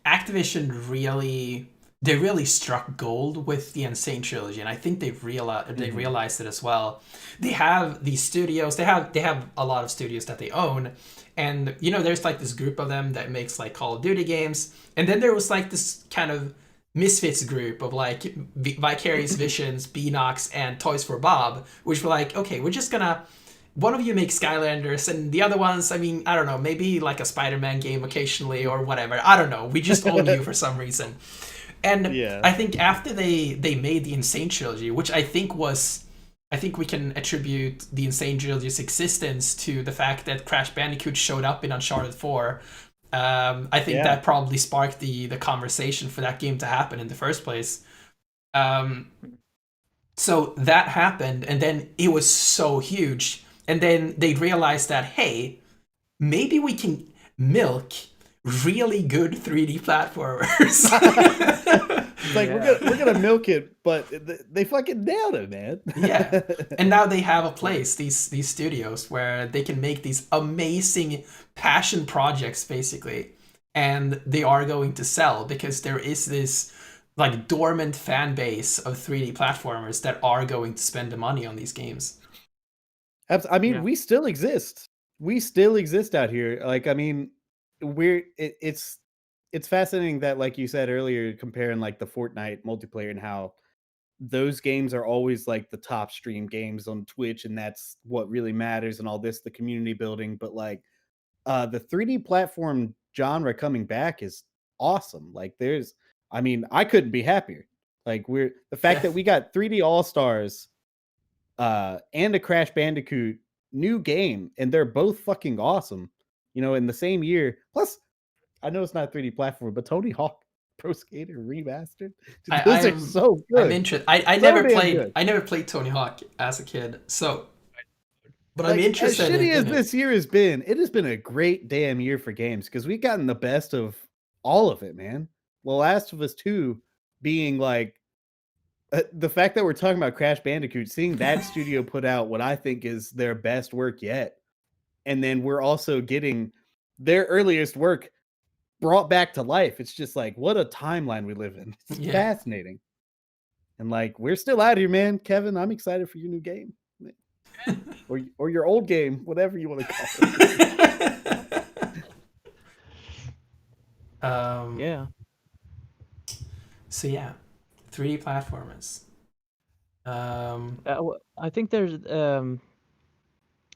Activision really struck gold with the Insane Trilogy, and I think they realized it as well. They have these studios. They have a lot of studios that they own, and you know, there's like this group of them that makes like Call of Duty games, and then there was like this kind of misfits group of like Vicarious Visions, Beanox, and Toys for Bob, which were like, okay, we're just gonna. One of you makes Skylanders, and the other ones, I mean, I don't know, maybe like a Spider-Man game occasionally or whatever. I don't know. We just own you for some reason. And I think after they made the Insane Trilogy, which I think we can attribute the Insane Trilogy's existence to the fact that Crash Bandicoot showed up in Uncharted 4. I think that probably sparked the conversation for that game to happen in the first place. So that happened, and then it was so huge. And then they realized that, hey, maybe we can milk really good 3D platformers. It's like, we're gonna milk it, but they fucking nailed it, man. Yeah, and now they have a place, these studios, where they can make these amazing passion projects, basically, and they are going to sell because there is this like dormant fan base of 3D platformers that are going to spend the money on these games. I mean, we still exist. We still exist out here. Like, I mean, it's fascinating that, like you said earlier, comparing like the Fortnite multiplayer and how those games are always like the top stream games on Twitch, and that's what really matters and all this, the community building. But like the 3D platform genre coming back is awesome. Like I mean, I couldn't be happier. Like the fact that we got 3D All-Stars and a Crash Bandicoot new game, and they're both fucking awesome, you know, in the same year. Plus, I know it's not a 3D platform, but Tony Hawk Pro Skater Remastered, dude, those are so good. I'm interested. I never played Tony Hawk as a kid, so. But like, I'm interested. As shitty as this year has been, it has been a great damn year for games, because we've gotten the best of all of it, man. Well, Last of Us 2 being like the fact that we're talking about Crash Bandicoot, seeing that studio put out what I think is their best work yet, and then we're also getting their earliest work brought back to life. It's just like, what a timeline we live in. It's fascinating. And like, we're still out here, man. Kevin, I'm excited for your new game. or your old game, whatever you want to call it. Yeah. So yeah, 3D platformers. I think there's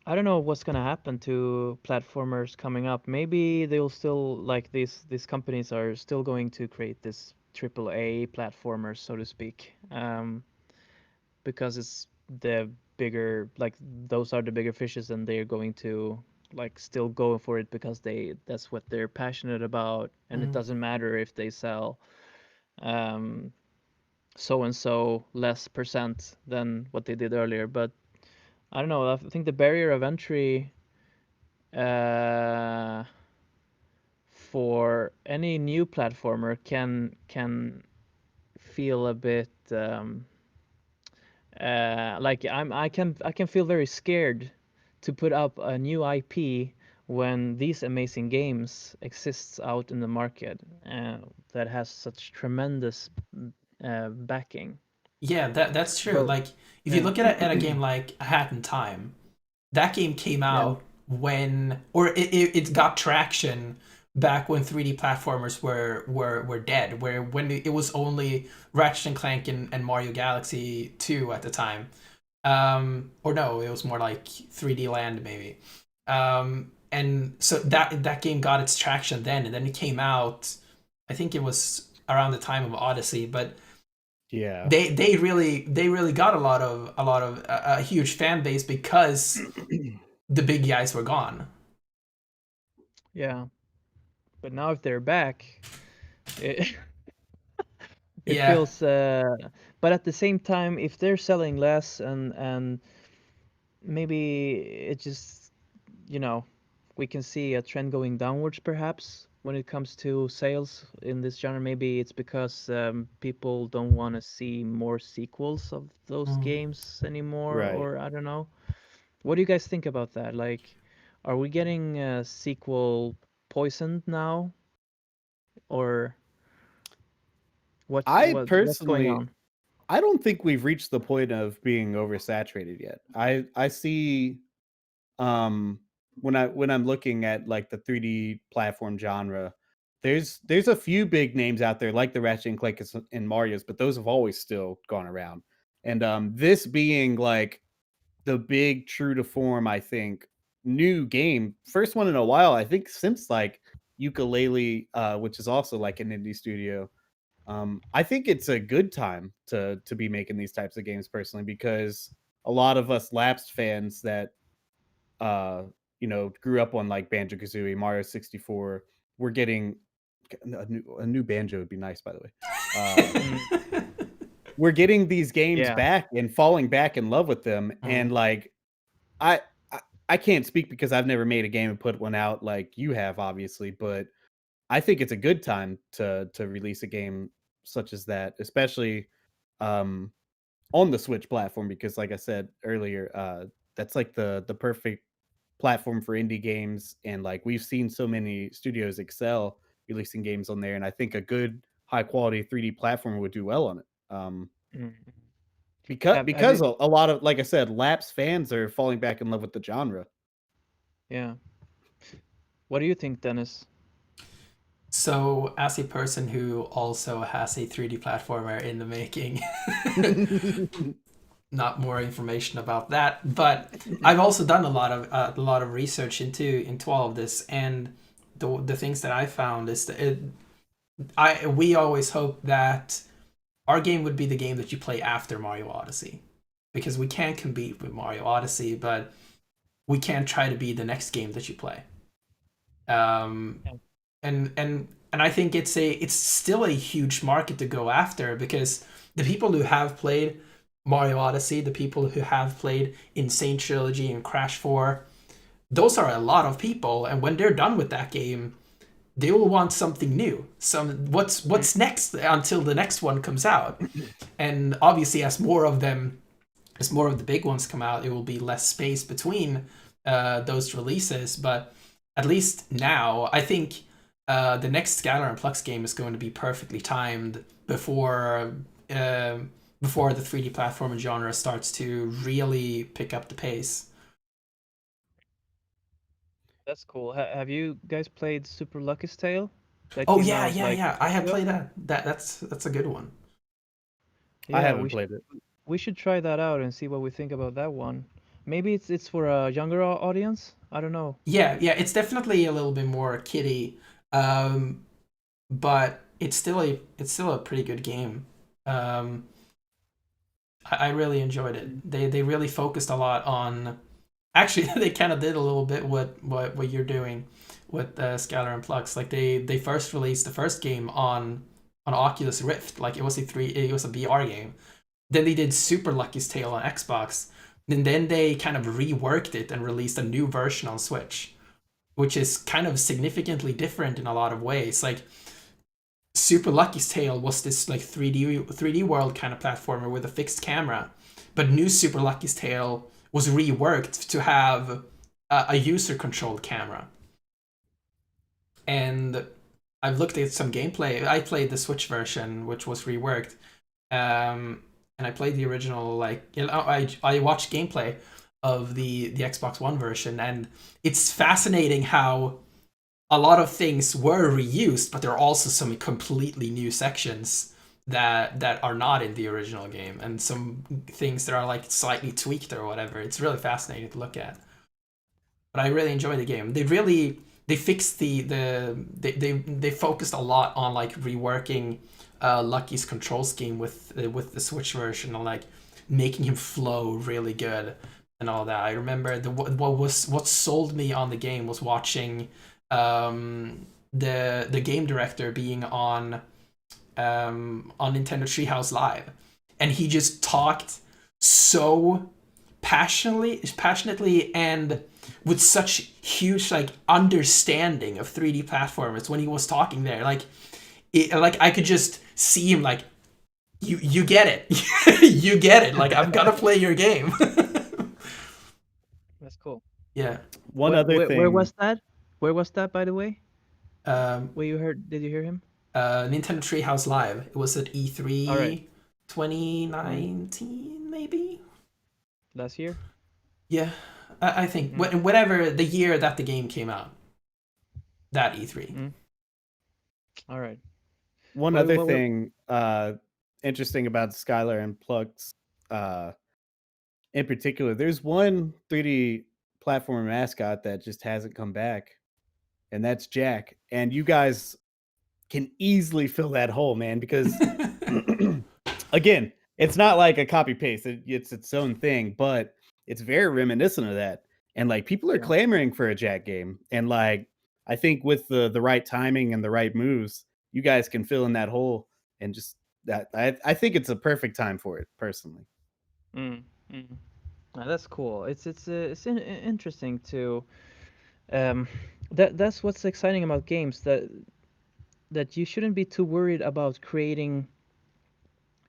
I don't know what's gonna happen to platformers coming up. Maybe they'll still like these companies are still going to create this AAA platformers, so to speak, because it's the bigger like those are the bigger fishes, and they're going to like still go for it because that's what they're passionate about, and it doesn't matter if they sell so and so less percent than what they did earlier. But I don't know. I think the barrier of entry for any new platformer can feel a bit like I can feel very scared to put up a new IP when these amazing games exists out in the market that has such tremendous backing. Yeah, that's true. So Like if you look at a game like A Hat in Time, that game came out when, or it got traction back when 3D platformers were dead. Where when it was only Ratchet and Clank and Mario Galaxy 2 at the time, or no, it was more like 3D Land maybe. And so that game got its traction then, and then it came out. I think it was around the time of Odyssey, but yeah, they really got a lot of a huge fan base because the big guys were gone. yeah, but now if they're back, it it Yeah. feels. But at the same time, if they're selling less and maybe it just you know we can see a trend going downwards perhaps when it comes to sales in this genre. Maybe it's because people don't want to see more sequels of those games anymore, right. or I don't know. What do you guys think about that? Like, are we getting sequel poisoned now, or I what's going personally, on? I don't think we've reached the point of being oversaturated yet. I see um when I'm looking at like the 3D platform genre, there's a few big names out there like the Ratchet and Clank and Mario's, but those have always still gone around. And this being like the big true to form, I think, new game, first one in a while, I think since like Ukulele, which is also like an indie studio. I think it's a good time to be making these types of games personally, because a lot of us lapsed fans that uh grew up on like Banjo Kazooie, Mario 64, we're getting a new Banjo would be nice, by the way. Mm, We're getting these games yeah. back and falling back in love with them, and like I, I I can't speak because I've never made a game and put one out like you have, obviously, but I think it's a good time to release a game such as that, especially um, on the Switch platform, because, like I said earlier, that's like the perfect platform for indie games, and like we've seen so many studios excel releasing games on there, and I think a good high quality 3D platform would do well on it. Mm. Have Because you? a lot of, like I said, lapsed fans are falling back in love with the genre. Yeah. What do you think, Dennis? So, as a person who also has a 3D platformer in the making, not more information about that, but I've also done a lot of research into all of this, and the things that I found is that we always hope that our game would be the game that you play after Mario Odyssey, because we can't compete with Mario Odyssey, but we can try to be the next game that you play. Um, Yeah. and I think it's still a huge market to go after, because the people who have played Mario Odyssey, the people who have played Insane Trilogy and Crash 4, those are a lot of people, and when they're done with that game, they will want something new. What's next until the next one comes out. And obviously, as more of the big ones come out, it will be less space between those releases. But at least now, I think the next Scalar and Plux game is going to be perfectly timed before the 3D platforming genre starts to really pick up the pace. That's cool. Have you guys played Super Lucky's Tale? That Oh came yeah, out yeah, like yeah. I 2 years have ago. played that. That's a good one. I Yeah, haven't played it. we should try that out and see what we think about that one. Maybe it's for a younger audience. I don't know. Yeah, yeah. It's definitely a little bit more kiddie, um, but it's still a pretty good game. Um, I really enjoyed it. They really focused a lot on. Actually, they kind of did a little bit what you're doing with Scalar and Plux. Like they first released the first game on Oculus Rift. Like it was a VR game. Then they did Super Lucky's Tale on Xbox. And then they kind of reworked it and released a new version on Switch, which is kind of significantly different in a lot of ways. Like Super Lucky's Tale was this like 3D world kind of platformer with a fixed camera, but new Super Lucky's Tale was reworked to have a user controlled camera. And I've looked at some gameplay. I played the Switch version, which was reworked, and I played the original. Like I watched gameplay of the Xbox One version, and it's fascinating how a lot of things were reused, but there are also some completely new sections that are not in the original game, and some things that are like slightly tweaked or whatever. It's really fascinating to look at. But I really enjoy the game. They fixed they focused a lot on like reworking Lucky's control scheme with the Switch version and like making him flow really good and all that. I remember what sold me on the game was watching the game director being on Nintendo Treehouse Live, and he just talked so passionately and with such huge like understanding of 3D platformers when he was talking there. Like I could just see him like you get it, you get it. Like I'm gonna play your game. That's cool. Yeah. One other Where thing, was that? Where was that, by the way? Um, Where you heard? Did you hear him? Nintendo Treehouse Live. It was at All right. E3 Mm. 2019, maybe. Last year. Yeah, I think Mm. whatever the year that the game came out, that E3. Mm. All right. one What other what what? thing, interesting about Skylar and Plux, uh, in particular, there's one 3D platform mascot that just hasn't come back, and that's Jack. And you guys can easily fill that hole, man, because again, it's not like a copy paste. It's its own thing, but it's very reminiscent of that. And like people are Yeah. clamoring for a Jack game. And like I think with the right timing and the right moves, you guys can fill in that hole and just that I think it's a perfect time for it personally. Mm. Mm. That's cool. Interesting to that's what's exciting about games, that you shouldn't be too worried about creating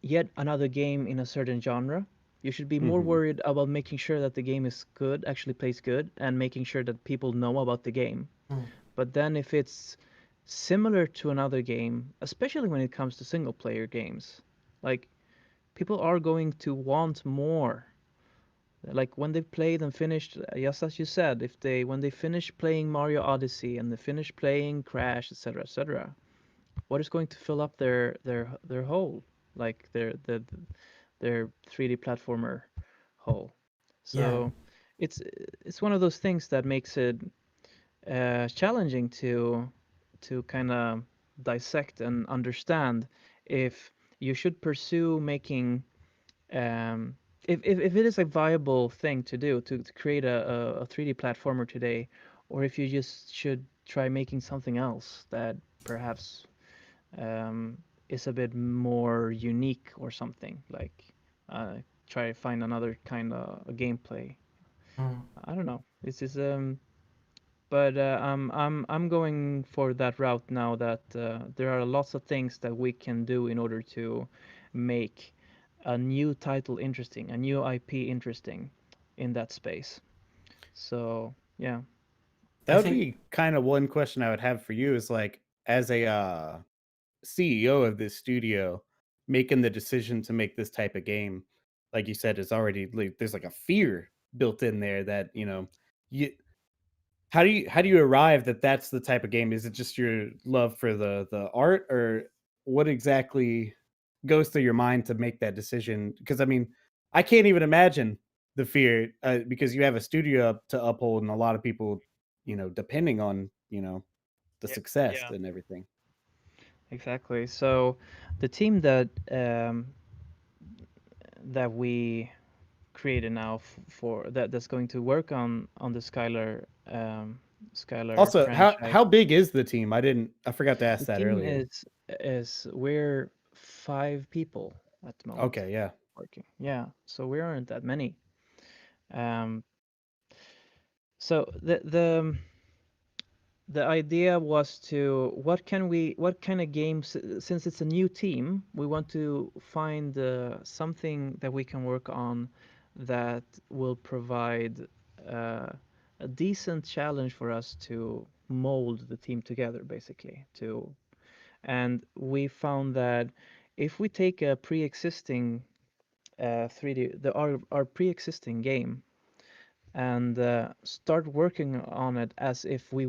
yet another game in a certain genre. You should be more Hmm. worried about making sure that the game is good, actually plays good, and making sure that people know about the game. Mm, But then if it's similar to another game, especially when it comes to single player games, like people are going to want more. Like when they've played and finished, just as you said, if they when they finish playing Mario Odyssey and they finish playing Crash, etc., etc., what is going to fill up their hole, like their 3D platformer hole. yeah. So it's it's one of those things that makes it challenging to kind of dissect and understand if you should pursue making um, if it is a viable thing to do to create a 3D platformer today, or if you just should try making something else that perhaps um, is a bit more unique or something like try to find another kind of gameplay. Mm, I don't know. It's just but I'm going for that route now that there are lots of things that we can do in order to make a new title interesting, a new IP interesting in that space. So yeah. That would be kind of one question I would have for you is like, as a CEO of this studio, making the decision to make this type of game, like you said, is already like there's like a fear built in there that you how do you arrive that that's the type of game? Is it just your love for the art, or what exactly goes through your mind to make that decision? Because I mean, I can't even imagine the fear because you have a studio to uphold and a lot of people, depending on the Yeah. success Yeah. and everything. Exactly. So the team that that we created now for that's going to work on the Skylar Also, how franchise. how big is the team? I forgot to The ask that team earlier. is we're 5 people at the moment Okay, yeah. working. Yeah, so we aren't that many. Um, so the idea was to what kind of games, since it's a new team, we want to find something that we can work on that will provide uh, a decent challenge for us to mold the team together, basically. And we found that if we take a pre-existing 3D, our pre-existing game, and start working on it as if we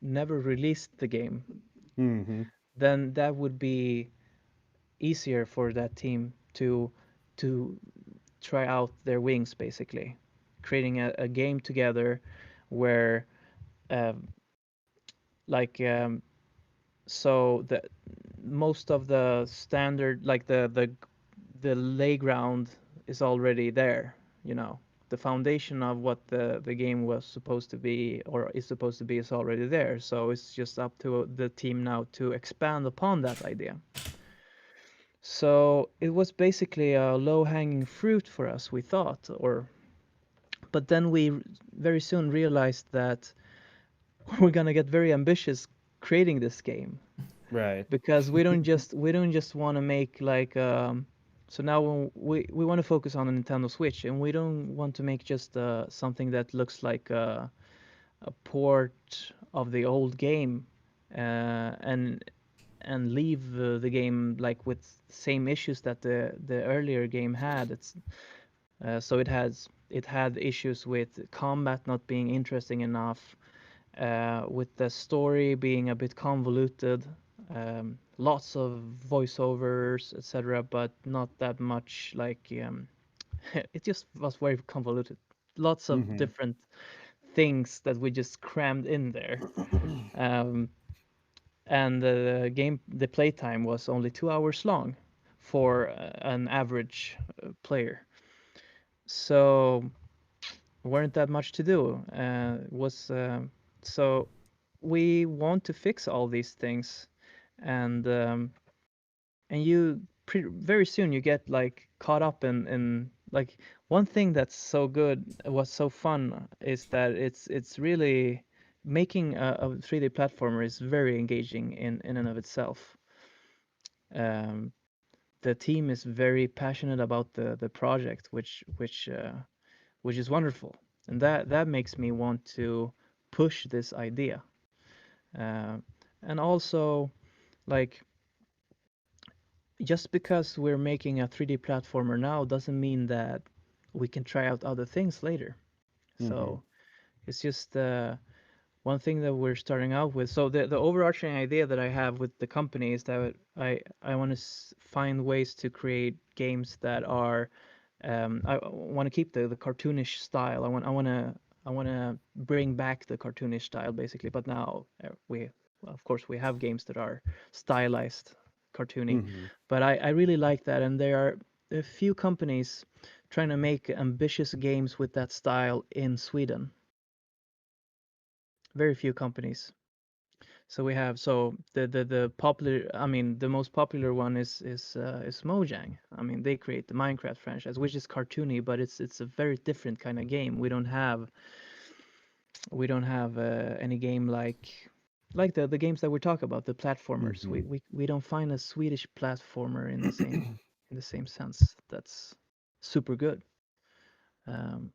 never released the game, Mhm. then that would be easier for that team to try out their wings, basically, creating a game together where um, like so the most of the standard, like the layground is already there, you know. The foundation of what the game was supposed to be or is supposed to be is already there. So it's just up to the team now to expand upon that idea. So it was basically a low-hanging fruit for us, we thought, or but then we very soon realized that we're gonna get very ambitious creating this game, Right. because we don't just want to make like so now when we want to focus on a Nintendo Switch, and we don't want to make just something that looks like a port of the old game, and leave the game like with same issues that the earlier game had. So it had issues with combat not being interesting enough, with the story being a bit convoluted, lots of voiceovers, etc., but not that much like it just was very convoluted. Lots of Mhm. different things that we just crammed in there. Um, and the playtime was only 2 hours long for an average player. So weren't that much to do. Was so we want to fix all these things, and very soon you get like caught up in like one thing that's so good, was so fun, is that it's really making a 3D platformer is very engaging in and of itself. Um, the team is very passionate about the project, which is wonderful, and that makes me want to push this idea. Uh, and also, like, just because we're making a 3D platformer now doesn't mean that we can try out other things later. Mhm. So it's just one thing that we're starting out with. So the overarching idea that I have with the company is that I want to find ways to create games that are I want to keep the cartoonish style. I want to bring back the cartoonish style, basically. But now of course we have games that are stylized cartoony, Mhm. but I really like that, and there are a few companies trying to make ambitious games with that style in Sweden. Very few companies. So we have the popular, I mean, the most popular one is Mojang. I mean, they create the Minecraft franchise, which is cartoony, but it's a very different kind of game. We don't have any game like the games that we talk about, the platformers. We Mhm. we we don't find a Swedish platformer in the same sense that's super good. Um,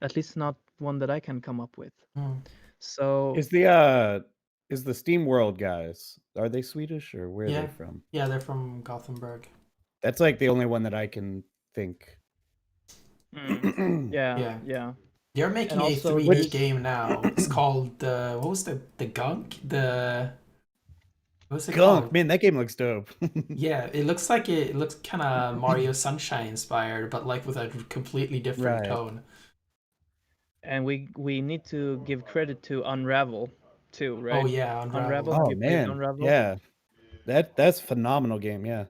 at least not one that I can come up with. Mm. So Is the Steam World guys, are they Swedish or where are Yeah, they from? yeah, they're from Gothenburg. That's like the only one that I can think. yeah, Yeah, yeah, they're and making a also 3D Which game now. It's called what was the gunk? What's it Gunk, called? man, that game looks dope. Yeah, it looks kind of Mario Sunshine inspired, but like with a completely different Right. tone. and we need to give credit to Unravel too, right? Oh yeah, Unravel. Have Oh you played man, Unravel? yeah, that's a phenomenal game. Yeah,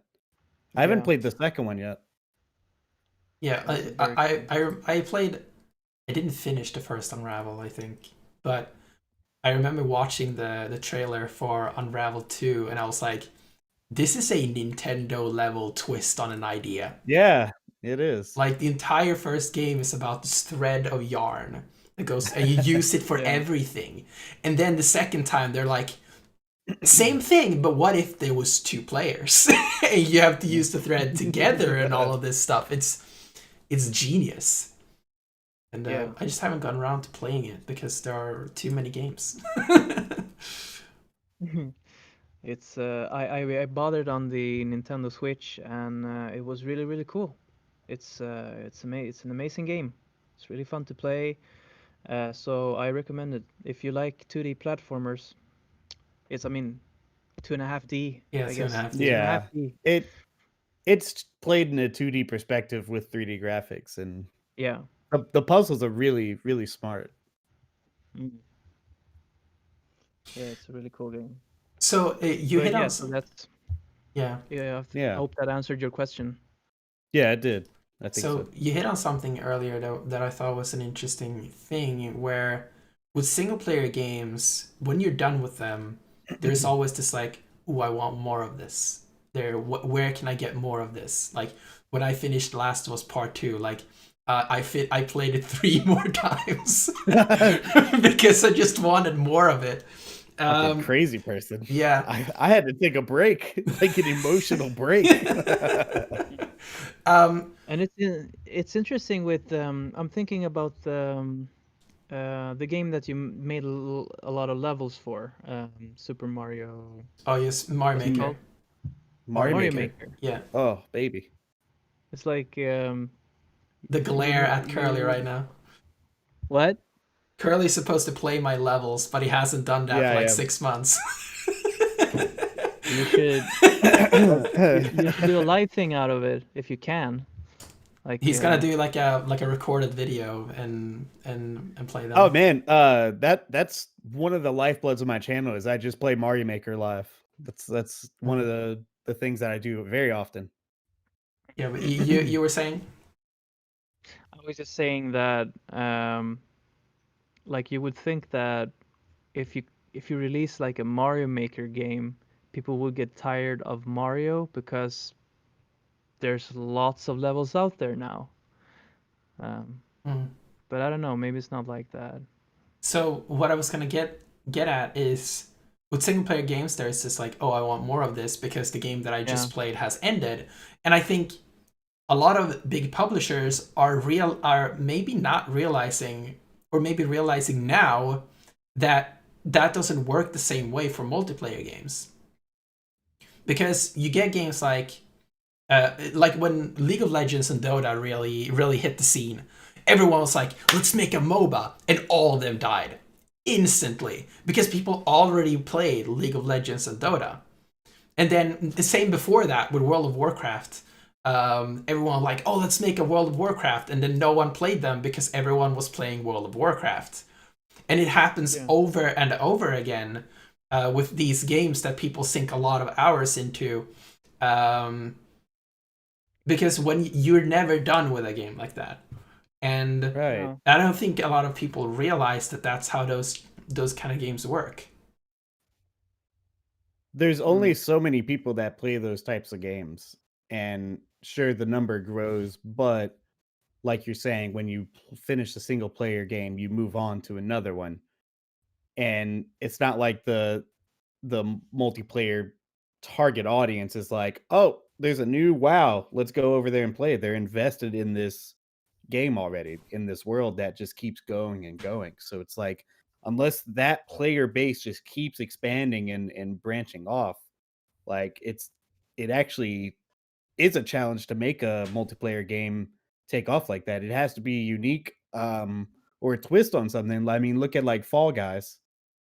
I haven't Yeah, played the second one yet. Yeah, it's very cool. I played. I didn't finish the first Unravel, I think, but I remember watching the trailer for Unravel 2, and I was like, this is a Nintendo level twist on an idea. Yeah, it is. Like the entire first game is about this thread of yarn that goes, and you use it for Yeah. everything. And then the second time they're like, same thing, but what if there was two players and you have to use the thread together and all of this stuff? It's genius. And Yeah. I just haven't gotten around to playing it because there are too many games. It's I bought it on the Nintendo Switch, and it was really cool. It's an amazing game. It's really fun to play. So I recommend it if you like 2D platformers. It's, I mean, 2.5D, Yeah, I two and a guess. half D. Yeah, 2.5D. it's played in a 2D perspective with 3D graphics, and Yeah. the puzzles are really smart. Mm. Yeah, it's a really cool game. So you But hit on yeah, so that's yeah. yeah. I Yeah, hope that answered your question. yeah, it did. I think So so. you hit on something earlier that I thought was an interesting thing, where with single player games, when you're done with them, there's always this like, "Ooh, I want more of this." Where can I get more of this? Like when I finished Last of Us Part 2, like I played it 3 more times because I just wanted more of it. Fucking crazy person. Yeah. I had to take a break, like an emotional break. And it's interesting with I'm thinking about the game that you made a lot of levels for, Super Mario. Oh yes, Mario What's it Maker. called? Mario Mario Maker. Maker. Yeah. Oh, baby. It's like The glare at Curly you right now. what? Curly's supposed to play my levels, but he hasn't done that Yeah, for like I am. 6 months. You should do a live thing out of it if you can. Like He's gonna do like a recorded video and play them. Oh man, that's one of the lifebloods of my channel is I just play Mario Maker live. That's one of the things that I do very often. Yeah, but you were saying? I was just saying that like you would think that if you release like a Mario Maker game, people would get tired of Mario because there's lots of levels out there now. But I don't know, maybe it's not like that. So what I was gonna get at is with single player games, there's this like, oh, I want more of this because the game that I just played has ended, and I think a lot of big publishers are maybe not realizing, or maybe realizing now, that doesn't work the same way for multiplayer games, because you get games like when League of Legends and Dota really hit the scene. Everyone was like, let's make a MOBA, and all of them died instantly because people already played League of Legends and Dota. And then the same before that with World of Warcraft. Everyone like, oh, let's make a World of Warcraft, and then no one played them because everyone was playing World of Warcraft. And it happens over and over again with these games that people sink a lot of hours into. Because when you're never done with a game like that, and Right. I don't think a lot of people realize that that's how those kind of games work. There's only so many people that play those types of games, and sure, the number grows, but like you're saying, when you finish a single player game, you move on to another one, and it's not like the multiplayer target audience is like, oh, there's a new WoW, let's go over there and play it. They're invested in this game already, in this world that just keeps going and going. So it's like unless that player base just keeps expanding and branching off, like it actually is a challenge to make a multiplayer game take off like that. It has to be unique, or a twist on something. I mean, look at like Fall Guys.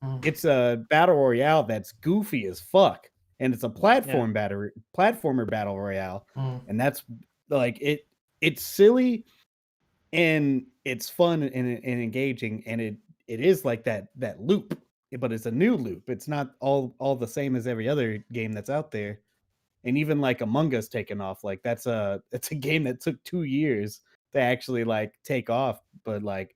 Mm, It's a battle royale that's goofy as fuck, and it's a Yeah. platformer battle royale, mm, and that's like it's silly and it's fun and engaging, and it is like that loop, but it's a new loop. It's not all the same as every other game that's out there. And even like Among Us taking off, like it's a game that took 2 years to actually like take off, but like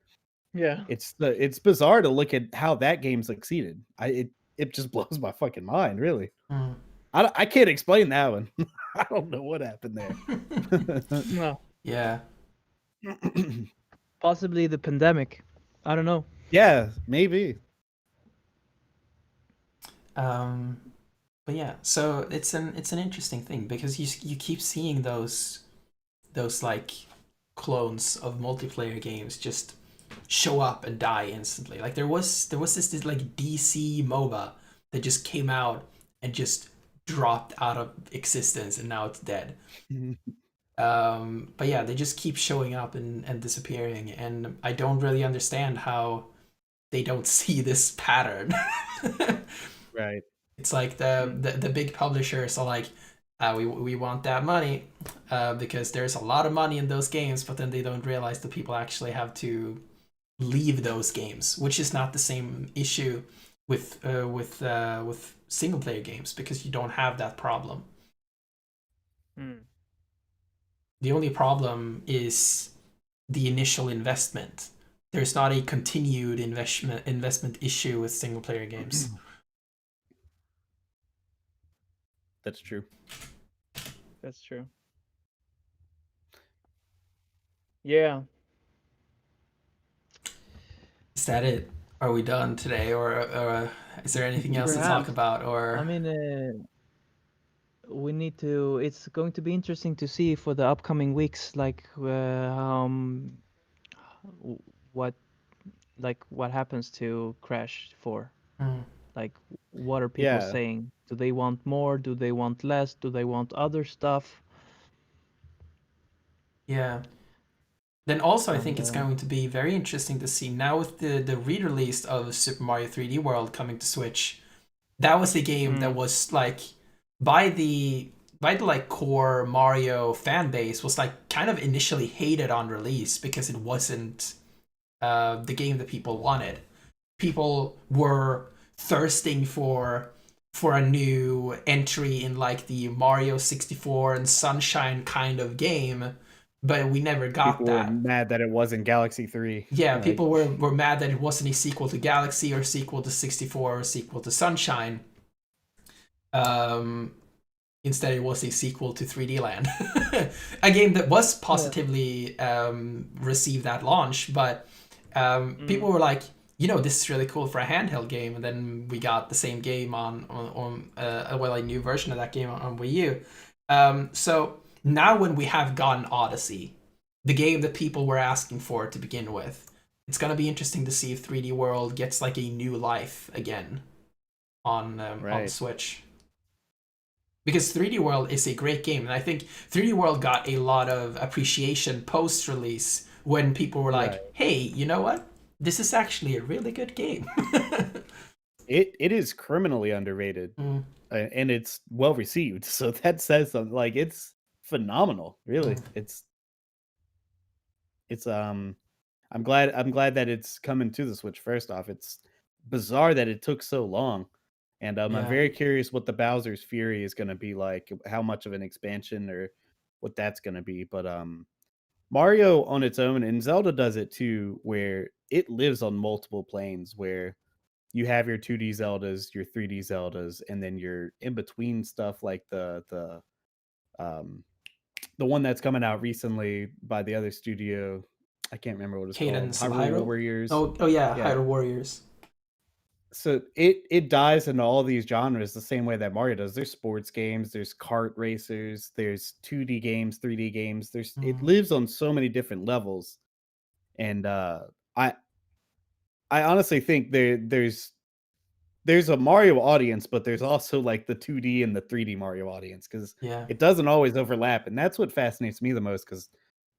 Yeah. it's bizarre to look at how that game succeeded. It just blows my fucking mind, really. mm. I can't explain that one. I don't know what happened there. No. Yeah. Possibly the pandemic. I don't know. Yeah, maybe. Um, but yeah, so it's an interesting thing because you keep seeing those like clones of multiplayer games just show up and die instantly. Like there was this like DC MOBA that just came out and just dropped out of existence and now it's dead. But yeah, they just keep showing up and disappearing, and I don't really understand how they don't see this pattern. Right. It's like the big publishers are like, we want that money, because there's a lot of money in those games, but then they don't realize that people actually have to leave those games, which is not the same issue with single player games because you don't have that problem. Mm. The only problem is the initial investment. There's not a continued investment issue with single player games. That's true. That's true. Yeah. Is that it? Are we done today, or is there anything else to talk Perhaps. about? Or I mean, we need to. It's going to be interesting to see for the upcoming weeks, like w- what what happens to Crash 4. mm, Like, what are people Yeah. saying? Do they want more? Do they want less? Do they want other stuff? yeah. Then also, I And think it's going to be very interesting to see now with the re-release of Super Mario 3D World coming to Switch. That was the game that was like by the like core Mario fan base was like kind of initially hated on release because it wasn't the game that people wanted. People were thirsting for a new entry in like the Mario 64 and Sunshine kind of game, but we never got People were that. mad that it wasn't Galaxy 3. Yeah, Like, people were mad that it wasn't a sequel to Galaxy or sequel to 64 or sequel to Sunshine. Um, Instead, it was a sequel to 3D Land, a game that was positively received at launch, but people were like, this is really cool for a handheld game, and then we got the same game on a new version of that game on Wii U. So now when we have gotten Odyssey, the game that people were asking for to begin with, it's gonna be interesting to see if 3D World gets like a new life again on right. Switch. Because 3D World is a great game, and I think 3D World got a lot of appreciation post-release when people were like, Right. "Hey, you know what? This is actually a really good game." It is criminally underrated, and it's well received. So that says something. Like, it's phenomenal, really. It's I'm glad that it's coming to the Switch. First off, it's bizarre that it took so long, and I'm Yeah. very curious what the Bowser's Fury is going to be like. How much of an expansion or what that's going to be. But Mario on its own, and Zelda does it too, where it lives on multiple planes. Where you have your 2D Zeldas, your 3D Zeldas, and then your in between stuff like um the one that's coming out recently by the other studio. I can't remember what it's called. Cadence of Hyrule Hyrule. Warriors. Oh yeah, Yeah. Hyrule Warriors. So it dives into all these genres the same way that Mario does. There's sports games, there's kart racers, there's 2D games, 3D games. It lives on so many different levels. And I I honestly think there's a Mario audience, but there's also like the 2D and the 3D Mario audience because Yeah. it doesn't always overlap, and that's what fascinates me the most because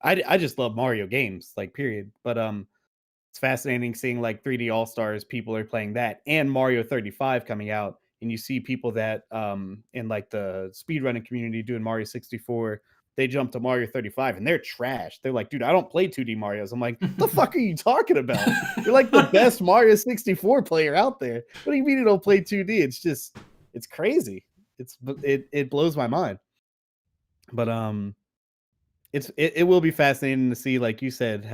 I just love Mario games, like period. But it's fascinating seeing like 3D All Stars. People are playing that and Mario 35 coming out, and you see people that in like the speedrunning community doing Mario 64. They jump to Mario 35 and they're trash. They're like, dude, I don't play 2D Marios. I'm like, the fuck are you talking about? You're like the best Mario 64 player out there. What do you mean you don't play 2D? It's crazy. It blows my mind. But it will be fascinating to see, like you said,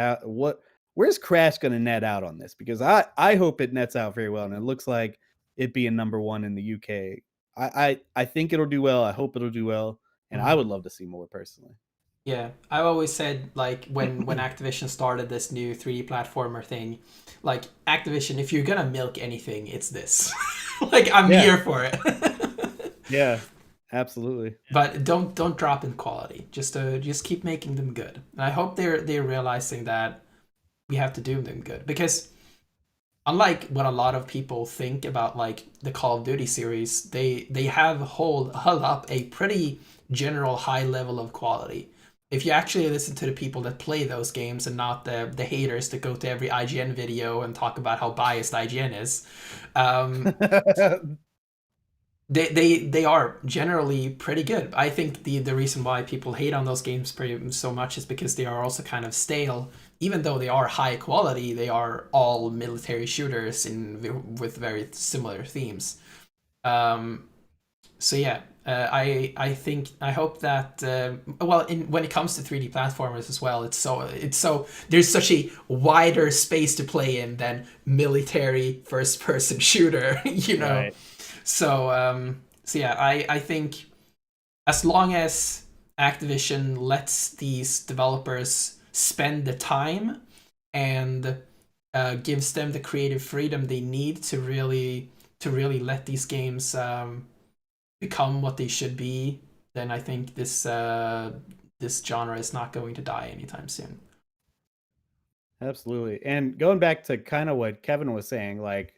where's Crash going to net out on this? Because I hope it nets out very well, and it looks like it being number one in the UK. I think it'll do well. I hope it'll do well, and I would love to see more personally. Yeah, I've always said, like, when Activision started this new 3D platformer thing, like, Activision, if you're gonna milk anything, it's this. Like, I'm here for it. Yeah, absolutely. But don't drop in quality. Just keep making them good. And I hope they're realizing that we have to do them good, because unlike what a lot of people think about, like, the Call of Duty series, they have held up a pretty general high level of quality. If you actually listen to the people that play those games and not the haters that go to every IGN video and talk about how biased IGN is, they are generally pretty good. I think the reason why people hate on those games so much is because they are also kind of stale. Even though they are high quality, they are all military shooters with very similar themes. So yeah, I hope that when it comes to 3D platformers as well, it's so there's such a wider space to play in than military first person shooter, you know. Right. So yeah, I think as long as Activision lets these developers spend the time and gives them the creative freedom they need to really let these games become what they should be, then I think this genre is not going to die anytime soon. Absolutely. And going back to kind of what Kevin was saying, like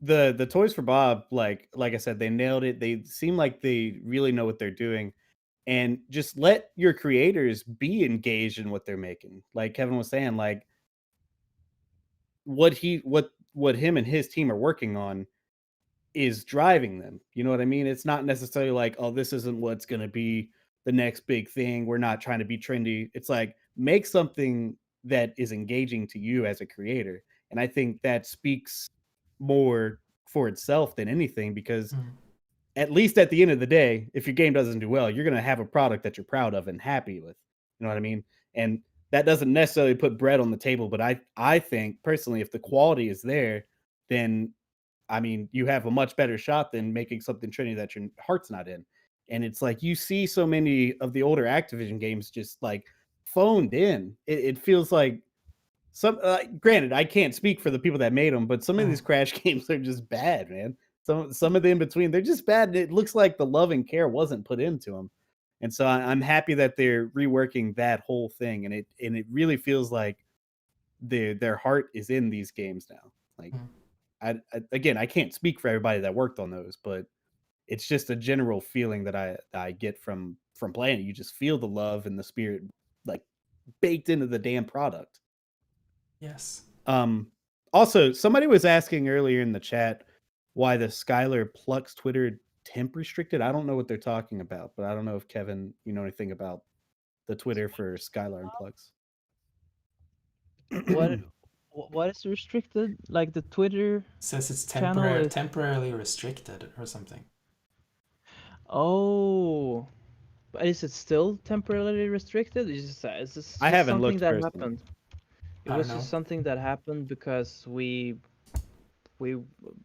the Toys for Bob, like I said, they nailed it. They seem like they really know what they're doing. And just let your creators be engaged in what they're making. Like Kevin was saying, like what him and his team are working on is driving them. You know what I mean? It's not necessarily like, oh, this isn't what's going to be the next big thing. We're not trying to be trendy. It's like, make something that is engaging to you as a creator. And I think that speaks more for itself than anything, because at least at the end of the day, if your game doesn't do well, you're going to have a product that you're proud of and happy with. You know what I mean? And that doesn't necessarily put bread on the table, but I think personally, if the quality is there, then I mean, you have a much better shot than making something trendy that your heart's not in. And it's like you see so many of the older Activision games just like phoned in. It feels like some. Granted, I can't speak for the people that made them, but some of these Crash games are just bad, man. Some of the in between, they're just bad. It looks like the love and care wasn't put into them. And so I'm happy that they're reworking that whole thing, and it really feels like their heart is in these games now. Like. Again, I can't speak for everybody that worked on those, but it's just a general feeling that I get from playing it. You just feel the love and the spirit like baked into the damn product. Yes. Also, somebody was asking earlier in the chat why the Skylar Plux Twitter temp restricted. I don't know what they're talking about, but I don't know if Kevin, you know anything about the Twitter for Skylar and Plux. What is restricted? Like the Twitter It says it's channel is... temporarily restricted or something. Oh, but is it still temporarily restricted? Is this I haven't something looked that personally. happened? It I was don't know. just something that happened because we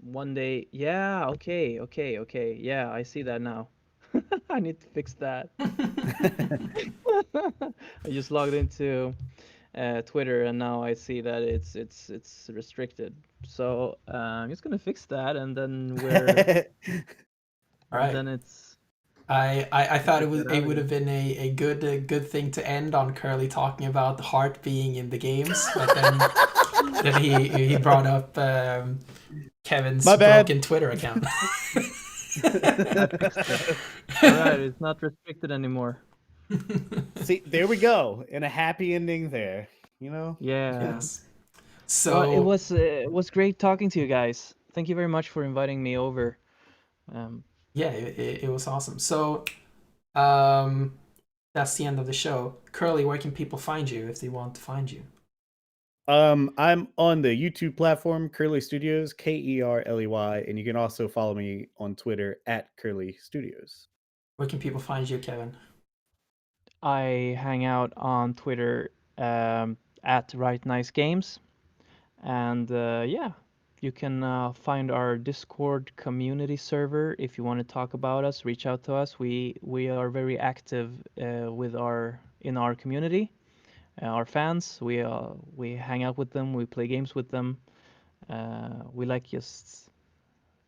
one day. Yeah. Okay. Yeah, I see that now. I need to fix that. I just logged into Twitter and now I see that it's restricted. So I'm just gonna fix that, and then All right. then it's. I thought it would have been a good thing to end on, Curly talking about the heart being in the games, but then Then he brought up Kevin's My bad. broken Twitter account. I fixed it. All right, it's not restricted anymore. See, there we go. And a happy ending there. You know? Yeah. Yes. Well, So it was great talking to you guys. Thank you very much for inviting me over. yeah, it was awesome. So that's the end of the show. Curly, where can people find you if they want to find you? I'm on the YouTube platform Curly Studios, Kerley, and you can also follow me on Twitter at Curly Studios. Where can people find you, Kevin? I hang out on Twitter at Right Nice Games, and yeah, you can find our Discord community server if you want to talk about us. Reach out to us. We are very active in our community. Our fans, we hang out with them. We play games with them. We like just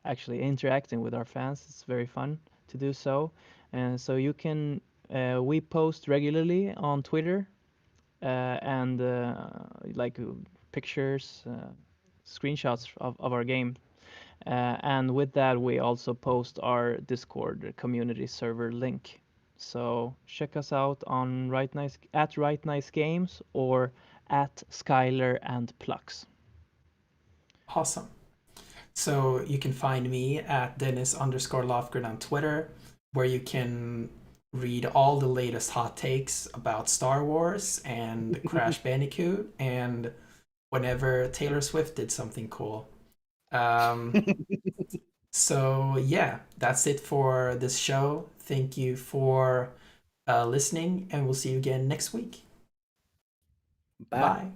actually interacting with our fans. It's very fun to do so, and so you can. We post regularly on Twitter and like pictures, screenshots of our game. And with that, we also post our Discord community server link. So check us out on at Right Nice Games or at Skylar and Plux. Awesome. So you can find me at Dennis_Lofgren on Twitter, where you can read all the latest hot takes about Star Wars and Crash Bandicoot and whenever Taylor Swift did something cool. So yeah, that's it for this show. Thank you for listening, and we'll see you again next week. Bye. Bye.